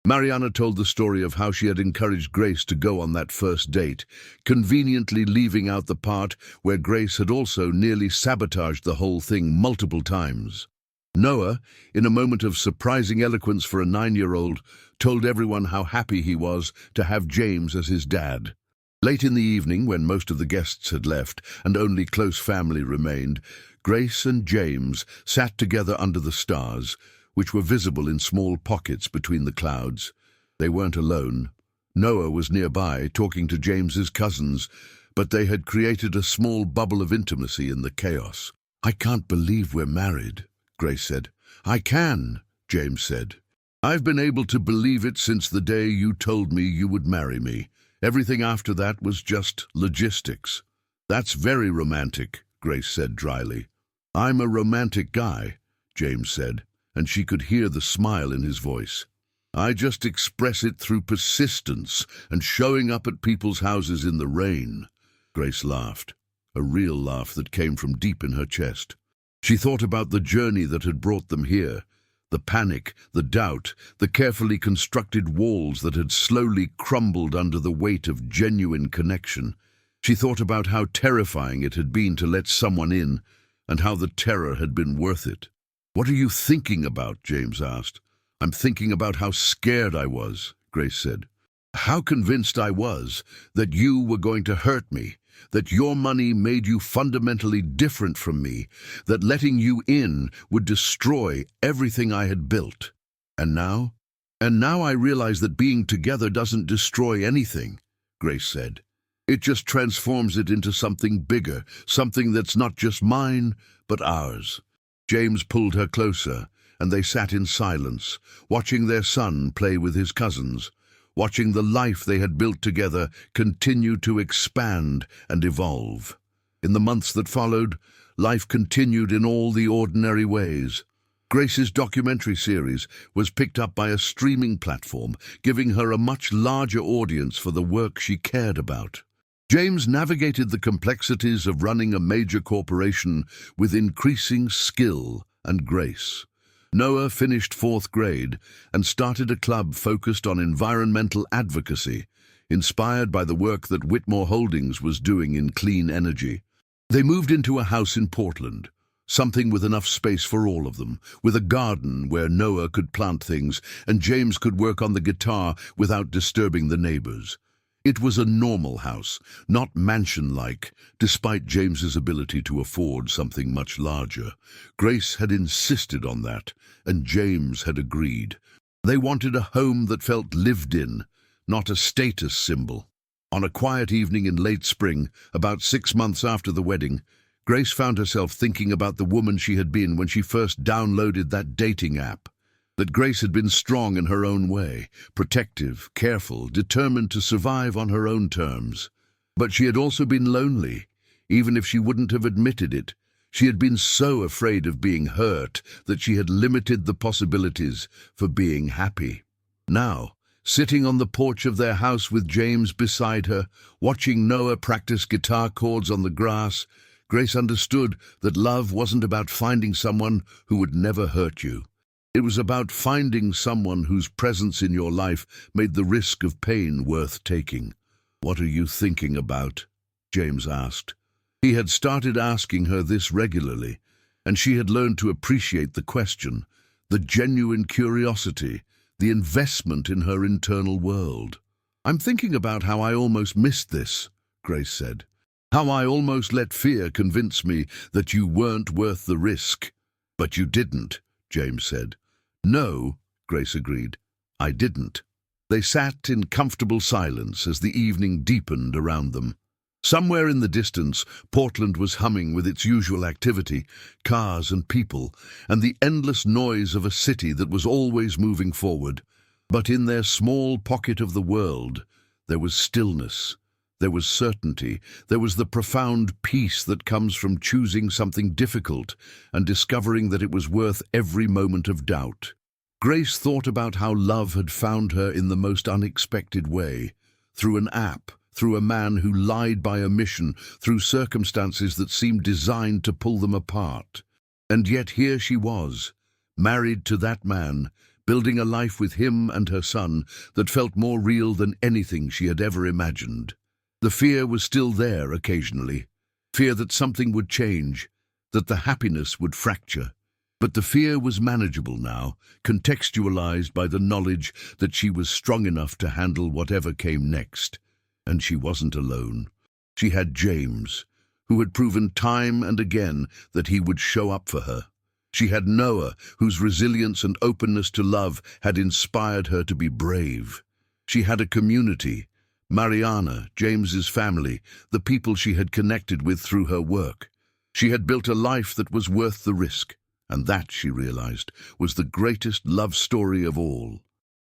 Mariana told the story of how she had encouraged Grace to go on that first date, conveniently leaving out the part where Grace had also nearly sabotaged the whole thing multiple times. Noah, in a moment of surprising eloquence for a 9-year-old, told everyone how happy he was to have James as his dad. Late in the evening, when most of the guests had left and only close family remained, Grace and James sat together under the stars, which were visible in small pockets between the clouds. They weren't alone. Noah was nearby, talking to James's cousins, but they had created a small bubble of intimacy in the chaos. "I can't believe we're married," Grace said. "I can," James said. "I've been able to believe it since the day you told me you would marry me. Everything after that was just logistics." "That's very romantic," Grace said dryly. "I'm a romantic guy," James said, and she could hear the smile in his voice. "I just express it through persistence and showing up at people's houses in the rain." Grace laughed, a real laugh that came from deep in her chest. She thought about the journey that had brought them here, the panic, the doubt, the carefully constructed walls that had slowly crumbled under the weight of genuine connection. She thought about how terrifying it had been to let someone in, and how the terror had been worth it. "What are you thinking about?" James asked. "I'm thinking about how scared I was," Grace said. "How convinced I was that you were going to hurt me, that your money made you fundamentally different from me, that letting you in would destroy everything I had built. And now? And now I realize that being together doesn't destroy anything," Grace said. "It just transforms it into something bigger, something that's not just mine, but ours." James pulled her closer, and they sat in silence, watching their son play with his cousins, watching the life they had built together continue to expand and evolve. In the months that followed, life continued in all the ordinary ways. Grace's documentary series was picked up by a streaming platform, giving her a much larger audience for the work she cared about. James navigated the complexities of running a major corporation with increasing skill and grace. Noah finished 4th grade and started a club focused on environmental advocacy, inspired by the work that Whitmore Holdings was doing in clean energy. They moved into a house in Portland, something with enough space for all of them, with a garden where Noah could plant things and James could work on the guitar without disturbing the neighbors. It was a normal house, not mansion-like, despite James's ability to afford something much larger. Grace had insisted on that, and James had agreed. They wanted a home that felt lived in, not a status symbol. On a quiet evening in late spring, about 6 months after the wedding, Grace found herself thinking about the woman she had been when she first downloaded that dating app. That Grace had been strong in her own way, protective, careful, determined to survive on her own terms. But she had also been lonely, even if she wouldn't have admitted it. She had been so afraid of being hurt that she had limited the possibilities for being happy. Now, sitting on the porch of their house with James beside her, watching Noah practice guitar chords on the grass, Grace understood that love wasn't about finding someone who would never hurt you. It was about finding someone whose presence in your life made the risk of pain worth taking. "What are you thinking about?" James asked. He had started asking her this regularly, and she had learned to appreciate the question, the genuine curiosity, the investment in her internal world. "I'm thinking about how I almost missed this," Grace said. "How I almost let fear convince me that you weren't worth the risk." "But you didn't," James said. "No," Grace agreed. "I didn't." They sat in comfortable silence as the evening deepened around them. Somewhere in the distance, Portland was humming with its usual activity, cars and people, and the endless noise of a city that was always moving forward. But in their small pocket of the world, there was stillness, there was certainty, there was the profound peace that comes from choosing something difficult and discovering that it was worth every moment of doubt. Grace thought about how love had found her in the most unexpected way, through an app, through a man who lied by omission, through circumstances that seemed designed to pull them apart. And yet here she was, married to that man, building a life with him and her son that felt more real than anything she had ever imagined. The fear was still there occasionally, fear that something would change, that the happiness would fracture. But the fear was manageable now, contextualized by the knowledge that she was strong enough to handle whatever came next. And she wasn't alone. She had James, who had proven time and again that he would show up for her. She had Noah, whose resilience and openness to love had inspired her to be brave. She had a community, Mariana, James's family, the people she had connected with through her work. She had built a life that was worth the risk, and that, she realized, was the greatest love story of all.